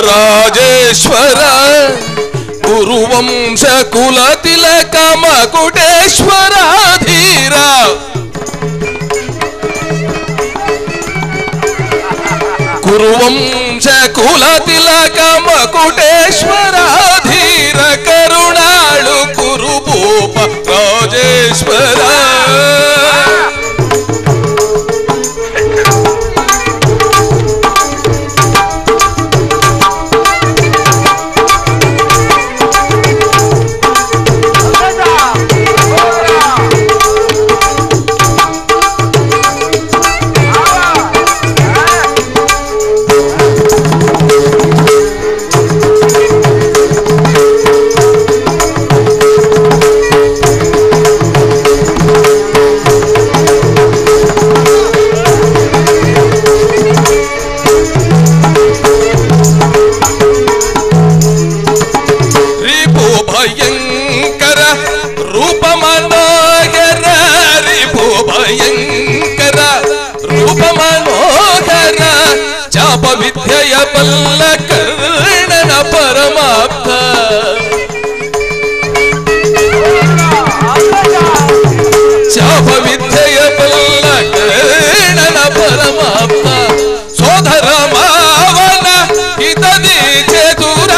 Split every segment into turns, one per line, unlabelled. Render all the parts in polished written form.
ರಾಜೇಶ್ವರ ಗುರುವಂಶ ಕುಲ ತಿಲಕ ಮಕುಟೇಶ್ವರ ಧೀರ ಗುರುವಂಶ ಕುಲ ತಿಲಕ ಮಕುಟೇಶ್ವರ ಧೀರ ಕರುಣಾಳು ಕುರುಭೂಪ ರಾಜೇಶ್ವರ ವಿದ್ಯೆಯ ಬಲ್ಲ ಕರ್ಣನ ಪರಮಾಪ್ತ ಶಾಪ ವಿದ್ಯೆಯ ಬಲ್ಲ ಕರ್ಣನ ಪರಮಾಪ್ತ ಸೋದರ ಮಾವನ ಹಿತದಿ ಚತುರ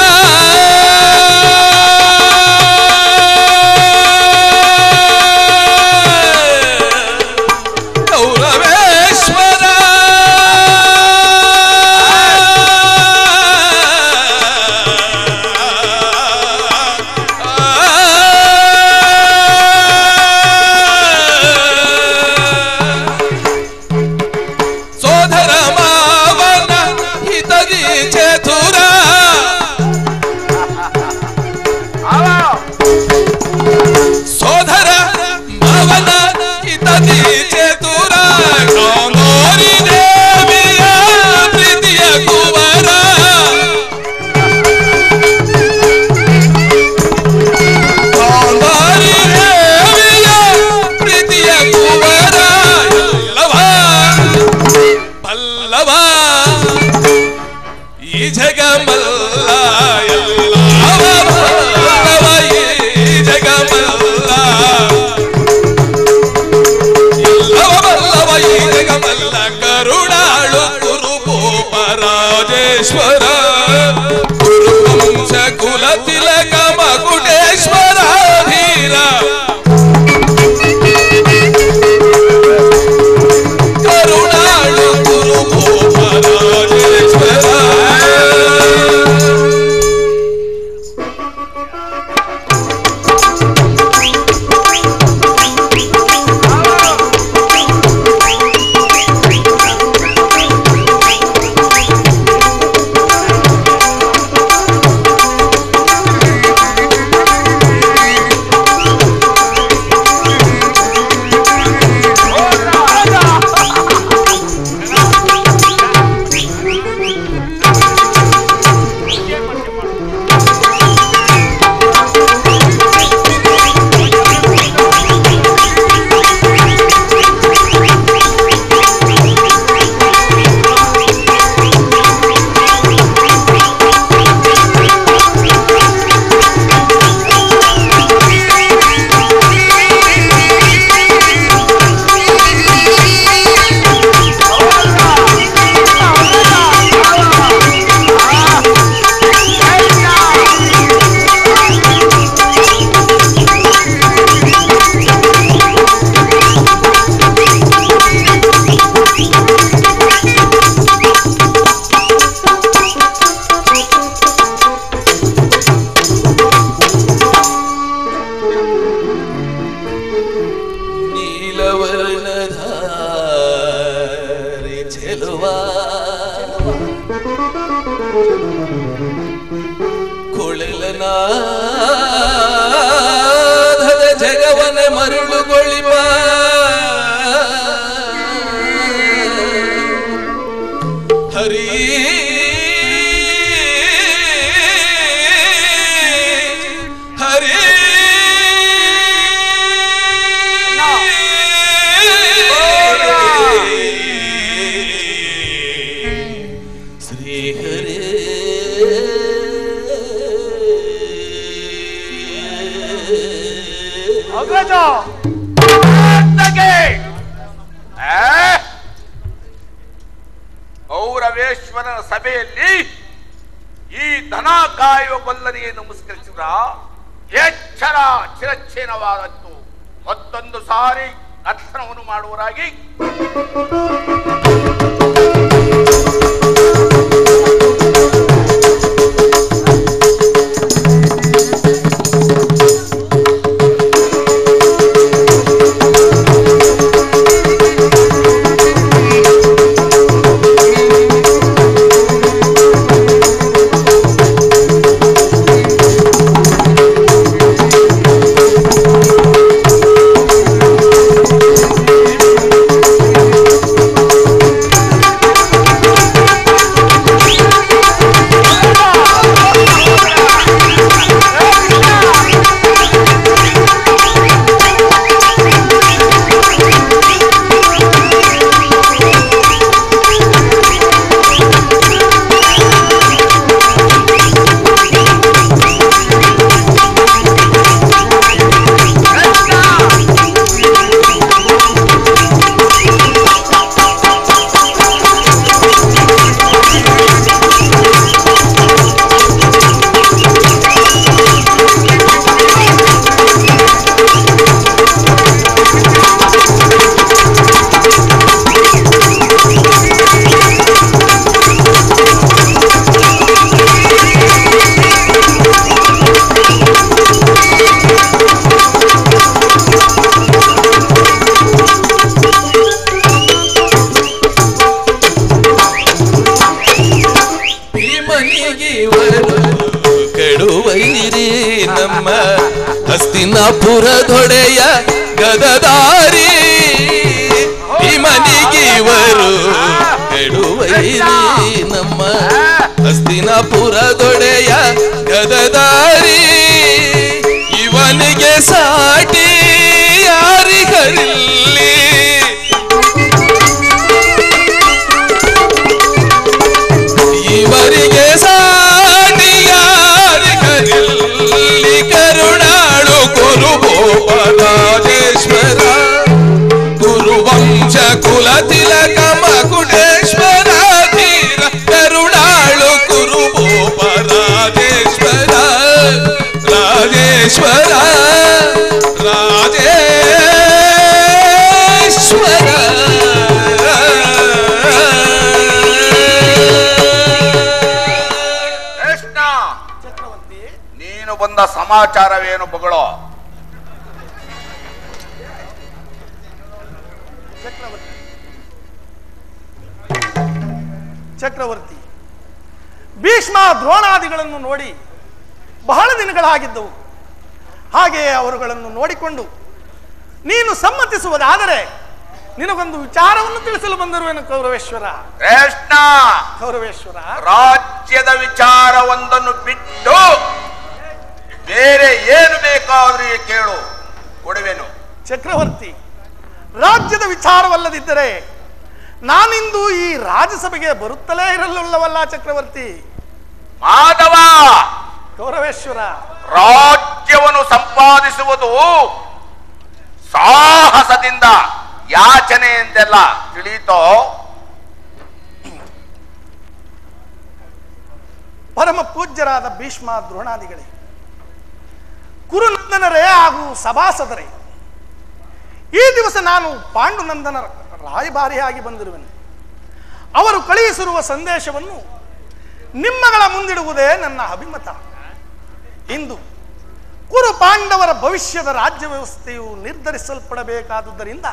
ಕೊಳಲನಾಧದ ಜಗವನ ಮರುಳುಗೊಳಿಪ ಹರಿ ಹರಿ ಶ್ರೀ ಹರೇ
ಗೌರವೇಶ್ವರನ ಸಭೆಯಲ್ಲಿ ಈ ದನ ಕಾಯುವ ಗೊಲ್ಲನಿಗೆ ನಮಸ್ಕರಿಸಿದ್ರ ಎಚ್ಚರ ಚಿರಚ್ಛೇನವಾದದ್ದು. ಮತ್ತೊಂದು ಸಾರಿ ದರ್ಶನವನ್ನು ಮಾಡುವರಾಗಿ
ಹಸ್ತಿನಾಪುರದೊಡೆಯ ಗದದಾರಿ ಭೀಮನಿಗಿವರು ಕೆಡುವೈರಿ ನಮ್ಮ ಹಸ್ತಿನಾಪುರದೊಡೆಯ ಗದದಾರಿ ಇವನಿಗೆ ಸಾಟಿ ಯಾರಿಗರಿಲ್ಲಿ ಇವರಿಗೆ ಸಾಟಿ ಯಾರಿಗರಿಲ್ಲಿ ಕರುಣಾಳು ಕುರುಭೂಪರಾಜೇಶ್ವರ ಗುರುವಂಶ ಕುಲ ತಿಲಕ ಮಕುಟೇಶ್ವರ ಧೀರ ಕರುಣಾಳು ಕುರುಭೂಪರಾಜೇಶ್ವರ ರಾಜೇಶ್ವರ ರಾಜೇಶ್ವರ
ಕೃಷ್ಣ, ನೀನು ಬಂದ ಸಮಾಚಾರವೇನು ಬಗಳೋ?
ಚಕ್ರವರ್ತಿ, ಭೀಷ್ಮ ದ್ರೋಣಾದಿಗಳನ್ನು ನೋಡಿ ಬಹಳ ದಿನಗಳಾಗಿದ್ದವು. ಹಾಗೆಯೇ ಅವರುಗಳನ್ನು ನೋಡಿಕೊಂಡು ನೀನು ಸಮ್ಮತಿಸುವುದಾದರೆ ನಿನಗೊಂದು ವಿಚಾರವನ್ನು ತಿಳಿಸಲು ಬಂದಿರುವೆನು ಕೌರವೇಶ್ವರ.
ಕೃಷ್ಣ,
ಕೌರವೇಶ್ವರ,
ರಾಜ್ಯದ ವಿಚಾರವೊಂದನ್ನು ಬಿಟ್ಟು ಬೇರೆ ಏನು ಬೇಕಾದ್ರೂ ಕೇಳು, ಕೊಡುವೆನು.
ಚಕ್ರವರ್ತಿ, ರಾಜ್ಯದ ವಿಚಾರವಲ್ಲದಿದ್ದರೆ ನಾನಿಂದು ಈ ರಾಜ್ಯಸಭೆಗೆ ಬರುತ್ತಲೇ ಇರಲಿಲ್ಲವಲ್ಲ ಚಕ್ರವರ್ತಿ.
ಮಾಧವ,
ಕೌರವೇಶ್ವರ,
ರಾಜ್ಯವನ್ನು ಸಂಪಾದಿಸುವುದು ಸಾಹಸದಿಂದ, ಯಾಚನೆ ಎಂದೆಲ್ಲ ತಿಳಿಯಿತೋ?
ಪರಮ ಪೂಜ್ಯರಾದ ಭೀಷ್ಮ ದ್ರೋಣಾದಿಗಳೇ, ಕುರುನಂದನರೇ ಹಾಗೂ ಸಭಾಸದರೇ, ಈ ದಿವಸ ನಾನು ಪಾಂಡುನಂದನರ ರಾಯಭಾರಿಯಾಗಿ ಬಂದಿರುವೆನು. ಅವರು ಕಳುಹಿಸಿರುವ ಸಂದೇಶವನ್ನು ನಿಮ್ಮಗಳ ಮುಂದಿಡುವುದೇ ನನ್ನ ಅಭಿಮತ. ಇಂದು ಕುರು ಪಾಂಡವರ ಭವಿಷ್ಯದ ರಾಜ್ಯ ವ್ಯವಸ್ಥೆಯು ನಿರ್ಧರಿಸಲ್ಪಡಬೇಕಾದುದರಿಂದ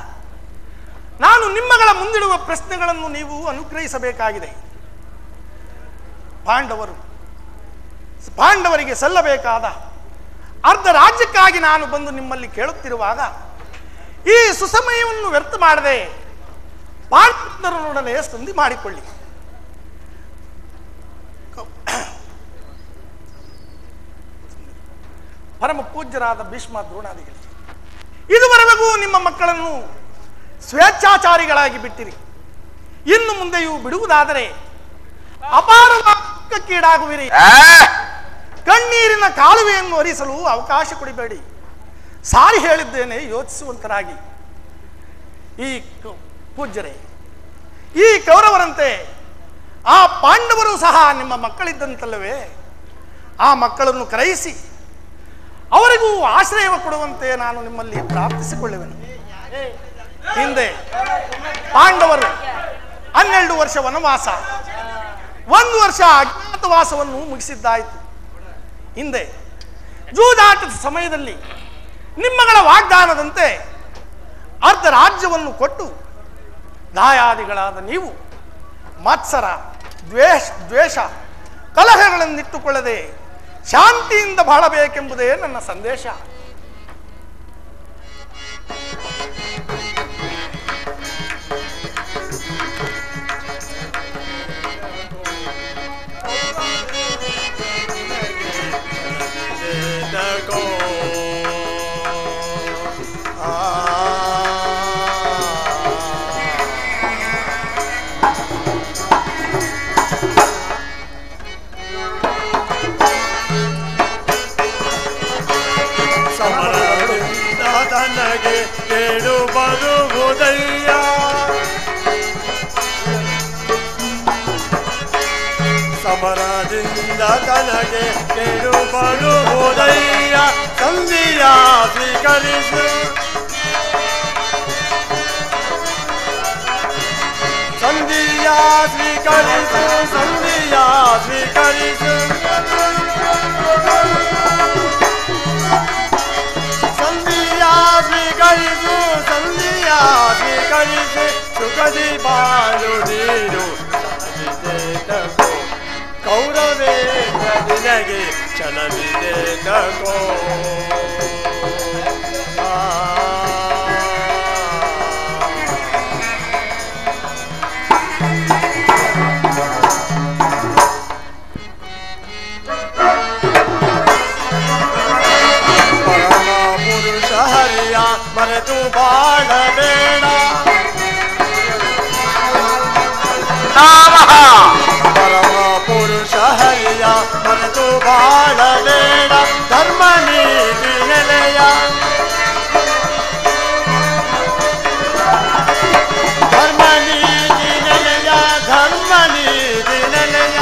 ನಾನು ನಿಮ್ಮಗಳ ಮುಂದಿಡುವ ಪ್ರಶ್ನೆಗಳನ್ನು ನೀವು ಅನುಗ್ರಹಿಸಬೇಕಾಗಿದೆ. ಪಾಂಡವರಿಗೆ ಸಲ್ಲಬೇಕಾದ ಅರ್ಧ ರಾಜ್ಯಕ್ಕಾಗಿ ನಾನು ಬಂದು ನಿಮ್ಮಲ್ಲಿ ಕೇಳುತ್ತಿರುವಾಗ ಈ ಸುಸಮಯವನ್ನು ವ್ಯರ್ಥ ಮಾಡದೆ ಪಾಂಡವರೊಡನೆ ಸಂಧಿ ಮಾಡಿಕೊಳ್ಳಿ. ಪರಮ ಪೂಜ್ಯರಾದ ಭೀಷ್ಮ ದ್ರೋಣಾದಿಗಳು, ಇದುವರೆಗೂ ನಿಮ್ಮ ಮಕ್ಕಳನ್ನು ಸ್ವೇಚ್ಛಾಚಾರಿಗಳಾಗಿ ಬಿಟ್ಟಿರಿ. ಇನ್ನು ಮುಂದೆಯೂ ಬಿಡುವುದಾದರೆ ಅಪಾರವಾದಕ್ಕೀಡಾಗುವಿರಿ. ಕಣ್ಣೀರಿನ ಕಾಲುವೆಯನ್ನು ಹರಿಸಲು ಅವಕಾಶ ಕೊಡಬೇಡಿ. ಸಾರಿ ಹೇಳಿದ್ದೇನೆ ಯೋಚಿಸುವಂತರಾಗಿ. ಈ ಪೂಜ್ಯರೇ, ಈ ಕೌರವರಂತೆ ಆ ಪಾಂಡವರು ಸಹ ನಿಮ್ಮ ಮಕ್ಕಳಿದ್ದಂತಲ್ಲವೇ? ಆ ಮಕ್ಕಳನ್ನು ಕರೆಯಿಸಿ ಅವರಿಗೂ ಆಶ್ರಯ ಕೊಡುವಂತೆ ನಾನು ನಿಮ್ಮಲ್ಲಿ ಪ್ರಾರ್ಥಿಸಿಕೊಳ್ಳುವೆನು. ಹಿಂದೆ ಪಾಂಡವರು 12 ವರ್ಷ ವನವಾಸ, 1 ವರ್ಷ ಅಜ್ಞಾತವಾಸವನ್ನು ಮುಗಿಸಿದ್ದಾಯಿತು. ಹಿಂದೆ ಜೂಜಾಟದ ಸಮಯದಲ್ಲಿ ನಿಮ್ಮಗಳ ವಾಗ್ದಾನದಂತೆ ಅರ್ಧ ರಾಜ್ಯವನ್ನು ಕೊಟ್ಟು ದಾಯಾದಿಗಳಾದ ನೀವು ಮತ್ಸರ, ದ್ವೇಷ, ಕಲಹಗಳನ್ನಿಟ್ಟುಕೊಳ್ಳದೆ ಶಾಂತಿಯಿಂದ ಬಾಳಬೇಕೆಂಬುದೇ ನನ್ನ ಸಂದೇಶ.
ಕೇಳು ಬರುವುದಯ್ಯ, ಸಮರದಿಂದ ತನಗೆ ಕೇಳು ಬರುವುದಯ್ಯ. ಸಂಧಿಯ ಸ್ವೀಕರಿಸು, ಸಂಧಿಯ ಸ್ವೀಕರಿಸು, ಸಂಧಿಯ ಸ್ವೀಕರಿಸು, ಸ್ವೀಕರಿಸು, ಸಂಧಿಯ ಸ್ವೀಕರಿಸಿ ಸುಖದಿ ಬಾಳು ನೀನು. ಕೌರವೇಂದ್ರ ನಿನಗೆ ಛಲವಿದೆ ತಗೋ. ಮರೆತು ಬಾಳಬೇಡ, ಪರಮ ಪುರುಷ ಹರಿಯ ಮರೆತು ಬಾಳಬೇಡ. ಧರ್ಮ ನೀತಿ ನೆಲೆಯ, ಧರ್ಮ ನೀತಿ ನೆಲೆಯ, ಧರ್ಮ ನೀತಿ ನೆಲೆಯ,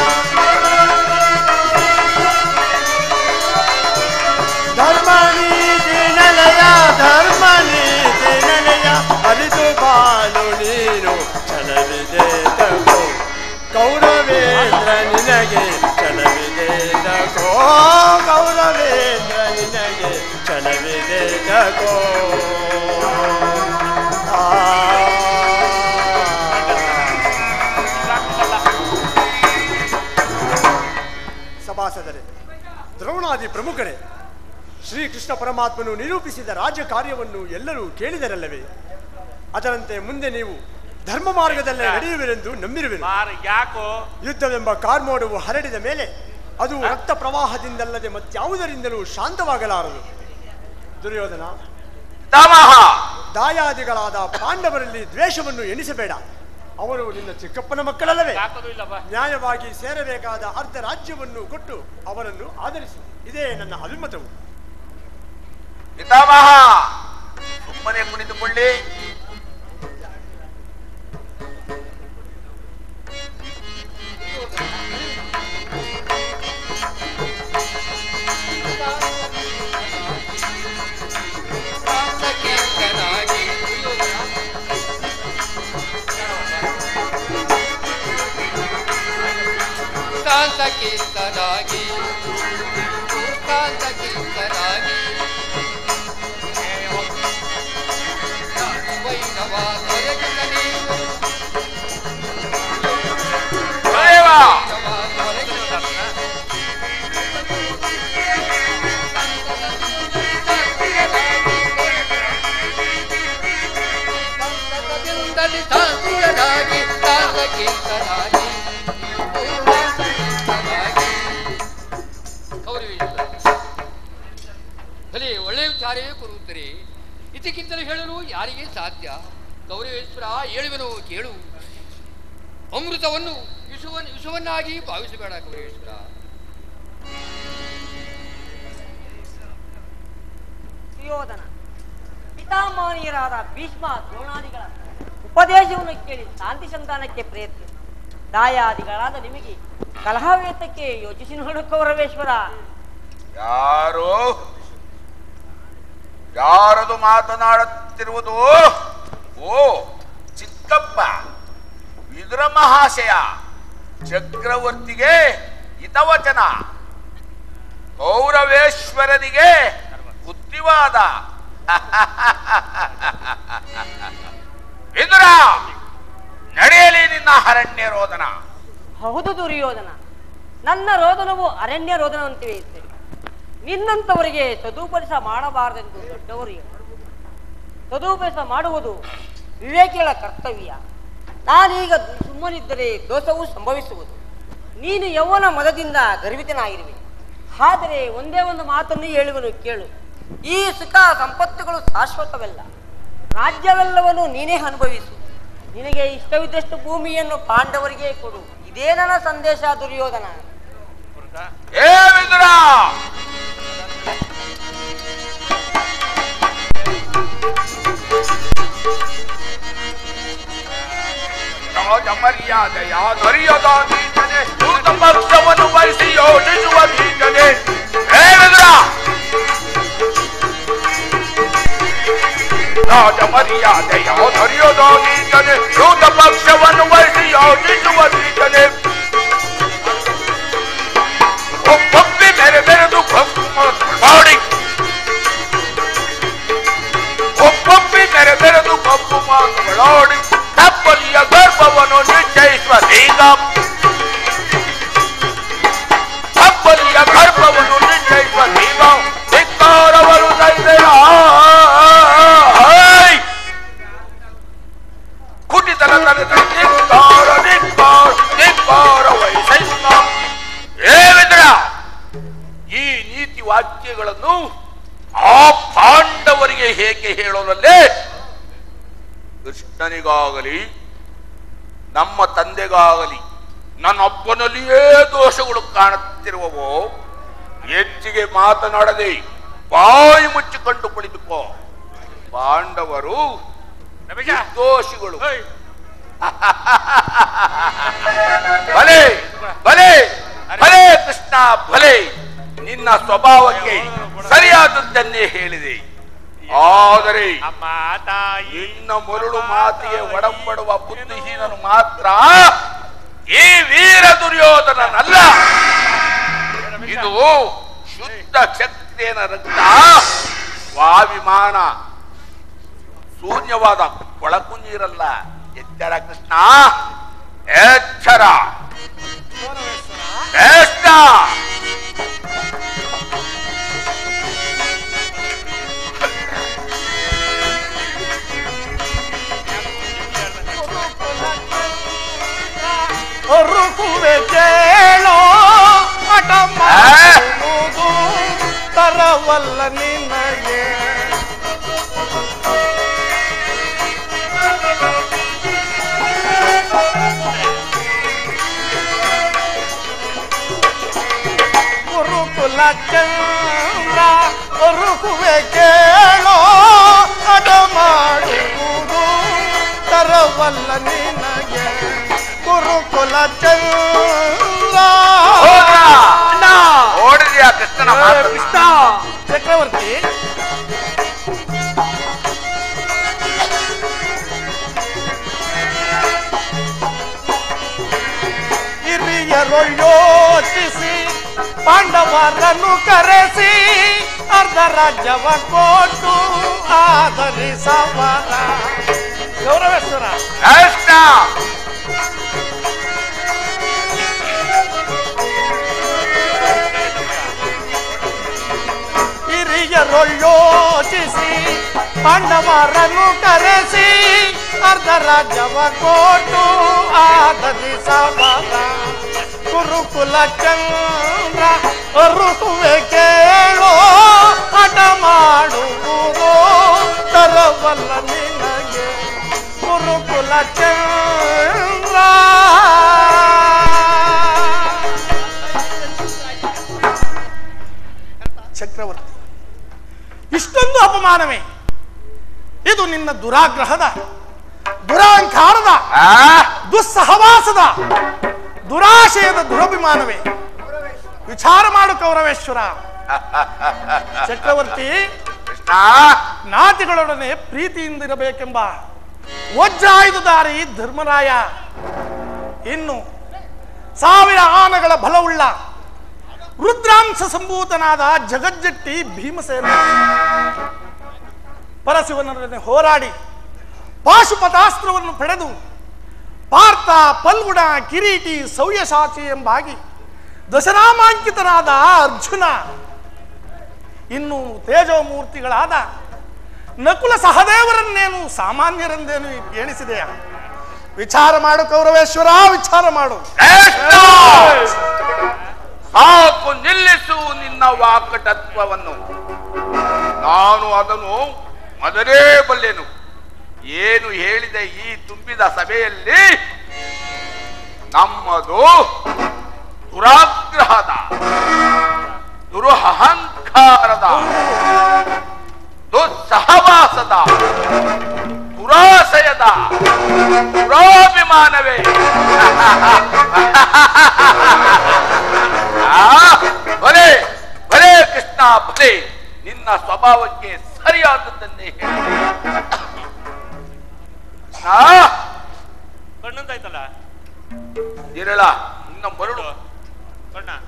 ಧರ್ಮ ನೀತಿ ನೆಲೆಯ, ಧರ್ಮ ನೀತಿ ನೆಲೆಯ. ಅರಿತು ಬಾಳು ನೀನು ಛಲವಿದೆ ತಗೋ. ಕೌರವೇಂದ್ರ ನಿನಗೆ ಛಲವಿದೆ ತಗೋ, ಕೌರವೇಂದ್ರ ನಿನಗೆ ಛಲವಿದೆ ತಗೋ. ಸಭಾಸದರೇ, ದ್ರೋಣಾದಿ ಪ್ರಮುಖರೇ, ಶ್ರೀಕೃಷ್ಣ ಪರಮಾತ್ಮನು ನಿರೂಪಿಸಿದ ರಾಜ್ಯ ಕಾರ್ಯವನ್ನು ಎಲ್ಲರೂ ಕೇಳಿದರಲ್ಲವೇ? ಅದರಂತೆ ಮುಂದೆ ನೀವು ಧರ್ಮ ಮಾರ್ಗದಲ್ಲೇ ನಡೆಯುವಿರೆಂದು ನಂಬಿರುವೆನು.
ಯಾಕೋ
ಯುದ್ಧವೆಂಬ ಕಾರ್ಮೋಡವು ಹರಡಿದ ಮೇಲೆ ಅದು ರಕ್ತ ಪ್ರವಾಹದಿಂದಲ್ಲದೆ ಮತ್ಯಾವುದರಿಂದಲೂ ಶಾಂತವಾಗಲಾರದು. ದುರ್ಯೋಧನ, ದಾಯಾದಿಗಳಾದ ಪಾಂಡವರಲ್ಲಿ ದ್ವೇಷವನ್ನು ಎಣಿಸಬೇಡ. ಅವರು ನಿನ್ನ ಚಿಕ್ಕಪ್ಪನ ಮಕ್ಕಳಲ್ಲವೇ? ನ್ಯಾಯವಾಗಿ ಸೇರಬೇಕಾದ ಅರ್ಧ ರಾಜ್ಯವನ್ನು ಕೊಟ್ಟು ಅವರನ್ನು ಆಧರಿಸು. ಇದೇ ನನ್ನ ಅಭಿಮತವು.
ಪಿತಾಮಹ, ಸುಮ್ಮನೆ ಕುಳಿತುಕೊಳ್ಳಿ.
ಕೀರ್ತನಾಗಿ ಕೀರ್ತನಾಗಿ ವೈಣವ ದೊರೆಗಿನ ನೀನು ಶಾಂತಿಯನಾಗಿ ಕೀರ್ತನಾಗಿ ಭಲೆ ಒಳ್ಳೆಯ ವಿಚಾರವೇ ಕೊಡುತ್ತಾರೆ. ಇದಕ್ಕಿಂತಲೂ ಹೇಳಲು ಯಾರಿಗೆ ಸಾಧ್ಯ? ಗೌರವೇಶ್ವರ ಹೇಳುವೆನು ಕೇಳು. ಅಮೃತವನ್ನು ವಿಷವನ್ನಾಗಿ ಭಾವಿಸಬೇಡ ಗೌರವೇಶ್ವರ.
ಸುಯೋಧನ ಗಣ್ಯಮಾನೀಯರಾದ ಭೀಷ್ಮ ದ್ರೋಣಾದಿಗಳ ಉಪದೇಶವನ್ನು ಕೇಳಿ ಶಾಂತಿ ಸಂಧಾನಕ್ಕೆ ಪ್ರಯತ್ನ. ದಾಯಾದಿಗಳಾದ ನಿಮಗೆ ಕಲಹವೇತಕ್ಕೆ ಯೋಚಿಸಿ ನೋಡು ಕೌರವೇಶ್ವರ.
ಯಾರದು ಮಾತನಾಡುತ್ತಿರುವುದು? ಓ ಚಿಕ್ಕಪ್ಪ, ವಿದುರ ಮಹಾಶಯ. ಚಕ್ರವರ್ತಿಗೆ ಹಿತವಚನ, ಕೌರವೇಶ್ವರನಿಗೆ ಬುದ್ಧಿವಾದ. ವಿದುರ, ನಡೆಯಲಿ ನಿನ್ನ ಅರಣ್ಯ ರೋದನ.
ಹೌದು ದುರ್ಯೋಧನ, ನನ್ನ ರೋದನವು ಅರಣ್ಯ ರೋದನವಂತೆಯೇ ಇದ್ದೇವೆ. ನಿನ್ನಂಥವರಿಗೆ ಸದುಪದೇಶ ಮಾಡಬಾರದೆಂದು ದೊಡ್ಡವರು ಹೇಳುವರು. ಸದುಪದೇಶ ಮಾಡುವುದು ವಿವೇಕಿಗಳ ಕರ್ತವ್ಯ. ನಾನೀಗ ಸುಮ್ಮನಿದ್ದರೆ ದೋಷವೂ ಸಂಭವಿಸುವುದು. ನೀನು ಯೌವನ ಮದದಿಂದ ಗರ್ವಿತನಾಗಿರುವೆ. ಆದರೆ ಒಂದೇ ಒಂದು ಮಾತನ್ನು ಹೇಳುವನು ಕೇಳು. ಈ ಸುಖ ಸಂಪತ್ತುಗಳು ಶಾಶ್ವತವಲ್ಲ. ರಾಜ್ಯವೆಲ್ಲವನ್ನು ನೀನೇ ಅನುಭವಿಸು. ನಿನಗೆ ಇಷ್ಟವಿದ್ದಷ್ಟು ಭೂಮಿಯನ್ನು ಪಾಂಡವರಿಗೆ ಕೊಡು. ಇದೇ ನನ್ನ ಸಂದೇಶ ದುರ್ಯೋಧನ.
ಏ ವಿದುರ, ರಾಜ ಮರ್ಯಾದೆಯ ದೊರೆಯದ ನೀಚನೆ, ದೂತ ಪಕ್ಷವನ್ನು ಬಯಸಿ ಯೋಚಿಸುವ ನೀಚನೆ. ಏ ವಿದುರ, ರಾಜ ಮರ್ಯಾದೆಯ ದೊರೆಯದ ನೀಚನೆ, ದೂತ ಪಕ್ಷವನ್ನು ಬಯಸಿ ಯೋಚಿಸುವ ನೀಚನೆ. ಒಪ್ಪಿ ಬೇರೆ ಬೆರೆದು ಮಾಡಿ, ಒಪ್ಪಿ ಬೇರೆ ಬೆರೆದು ಕಪ್ಪು ಮಾತುಗಳಾಡಿ ತಪ್ಪಲಿಯ ಗರ್ಭವನ್ನು ನಿಶ್ಚಯಿಸುವ ಈಗ, ತಪ್ಪಲಿಯ ಗರ್ಭವನ್ನು ನಿಶ್ಚಯಿಸುವ ಈಗ ಧಿಕ್ಕಾರವರು ದೈದೆಯ ಕುಟಿತನ ತನಕ ಧಿಕ್ಕಾರ ಧಿಕ್ಕಾರ ಧಿಕ್ಕಾರ ವಹಿಸಿಲ್ಲ. ಏ ವಿದುರ, ಈ ನೀತಿ ವಾಕ್ಯಗಳನ್ನು ಆ ಪಾಂಡವರಿಗೆ ಹೇಗೆ ಹೇಳೋದಲ್ಲೇ ಕೃಷ್ಣನಿಗಾಗಲಿ ನಮ್ಮ ತಂದೆಗಾಗಲಿ ನನ್ನೊಬ್ಬನಲ್ಲಿಯೇ ದೋಷಗಳು ಕಾಣುತ್ತಿರುವವೋ, ಹೆಚ್ಚಿಗೆ ಮಾತನಾಡದೆ ಬಾಯಿ ಮುಚ್ಚಿಕೊಂಡು ಕುಳಿತುಕೋ. ಪಾಂಡವರು ದೋಷಿಗಳು. ಭಲೆ ಭಲೆ ಭಲೆ ಕೃಷ್ಣ, ಭಲೆ. ನಿನ್ನ ಸ್ವಭಾವಕ್ಕೆ ಸರಿಯಾದದ್ದನ್ನೇ ಹೇಳಿದೆ. ಆದರೆ ನಿನ್ನ ಮರುಳು ಮಾತಿಗೆ ಒಡಂಬಡುವ ಬುದ್ಧಿಹೀನನು ಮಾತ್ರ ಈ ವೀರ ದುರ್ಯೋಧನನಲ್ಲ. ಇದು ಶುದ್ಧ ಕ್ಷತ್ರಿಯನ ರಕ್ತ, ಸ್ವಾಭಿಮಾನ ಶೂನ್ಯವಾದ ಕೊಳಕು ನೀರಲ್ಲ. ಎಚ್ಚರ ಕೃಷ್ಣ, ಎಚ್ಚರ.
ರುಕುವೆ ಕೇಳೋ ಹಠ ಮಾಡುವುದು ತರವಲ್ಲ ನಿನಗೆ. ಗುರುಕುಲ ಚಂದ್ರ ರುಕುವೆ ಕೇಳೋ ಹಠ ಮಾಡುವುದು ತರವಲ್ಲ ನಿನಗೆ. ಗುರುಕುಲ ಚಂದ್ರ
ಓಡಿದ್ಯಾ ಕೃಷ್ಣನ
ಕೃಷ್ಣ ಚಕ್ರವರ್ತಿ. ಹಿರಿಯರು ಯೋಚಿಸಿ ಪಾಂಡವರನ್ನು ಕರೆಸಿ ಅರ್ಧ ರಾಜ್ಯವ ಕೊಟ್ಟು ಆಧರಿಸವರ. ಗೌರವೇಶ್ವರ
ಕೃಷ್ಣ,
ಹಿರಿಯರು ಯೋಚಿಸಿ ಪಾಂಡವರನ್ನು ಕರೆಸಿ ಅರ್ಧ ರಾಜ್ಯವ ಕೊಟ್ಟು ಆಧರಿಸವರ. ಗುರುಕುಲ ಚಂದ್ರ ಋತುವೆ ಕೇಳೋ ಹಠ ಮಾಡುವುದು ತರವಲ್ಲ ನಿನಗೆ. ಗುರುಕುಲ ಚಂದ್ರ ಚಕ್ರವರ್ತಿ, ಇಷ್ಟೊಂದು ಅಪಮಾನವೇ? ಇದು ನಿನ್ನ ದುರಾಗ್ರಹದ, ದುರಹಂಕಾರದ, ದುಸ್ಸಹವಾಸದ, ದುರಾಶಯದ ದುರಭಿಮಾನವೇ. ವಿಚಾರ ಮಾಡು ಕೌರವೇಶ್ವರ. ಚಕ್ರವರ್ತಿ ನಾತಿಗಳೊಡನೆ ಪ್ರೀತಿಯಿಂದಿರಬೇಕೆಂಬ ವಜ್ರಾಯುಧಧಾರಿ ಧರ್ಮರಾಯ ಇನ್ನು 1000 ಆನೆಗಳ ಬಲವುಳ್ಳ ರುದ್ರಾಂಶ ಸಂಭೂತನಾದ ಜಗಜ್ಜಟ್ಟಿ ಭೀಮಸೇನ ಪರಶಿವನೊಡನೆ ಹೋರಾಡಿ ಪಾಶುಪತಾಸ್ತ್ರವನ್ನು ಪಡೆದು ಪಾರ್ಥ, ಪಲ್ಗುಣ, ಕಿರೀಟಿ, ಸೌಯಸಾಚಿ ಎಂಬಾಗಿ ದಶನಾಮಾಂಕಿತನಾದ ಅರ್ಜುನ, ಇನ್ನು ತೇಜೋಮೂರ್ತಿಗಳಾದ ನಕುಲ ಸಹದೇವರನ್ನೇನು ಸಾಮಾನ್ಯರೆಂದೇನು ಎಣಿಸಿದೆಯಾ? ವಿಚಾರ ಮಾಡು ಕೌರವೇಶ್ವರ, ವಿಚಾರ ಮಾಡು.
ಸಾಕು, ನಿಲ್ಲಿಸು ನಿನ್ನ ವಾಕಟತ್ವವನ್ನು. ನಾನು ಅದನ್ನು ಮೊದಲೇ ಬಲ್ಲೆನು. ಏನು ಹೇಳಿದೆ ಈ ತುಂಬಿದ ಸಭೆಯಲ್ಲಿ? ನಮ್ಮದು ದುರಾಗ್ರಹದ, ದುರಹಂಕಾರದ, ದುಸ್ಸಹವಾಸದ, ದುರಾಶಯದ ದುರಾಭಿಮಾನವೇ. ಬಲೆ ಬಲೆ ಕೃಷ್ಣ, ಬಲೆ ನಿನ್ನ ಸ್ವಭಾವಕ್ಕೆ ಸರಿಯಾದದ್ದನ್ನೇ ಹೇಳಿದೆ.
ಕಣ್ಣಂತಾಯ್ತಲ್ಲ
ಇರಳ ನಿನ್ನ ಮರುಳು,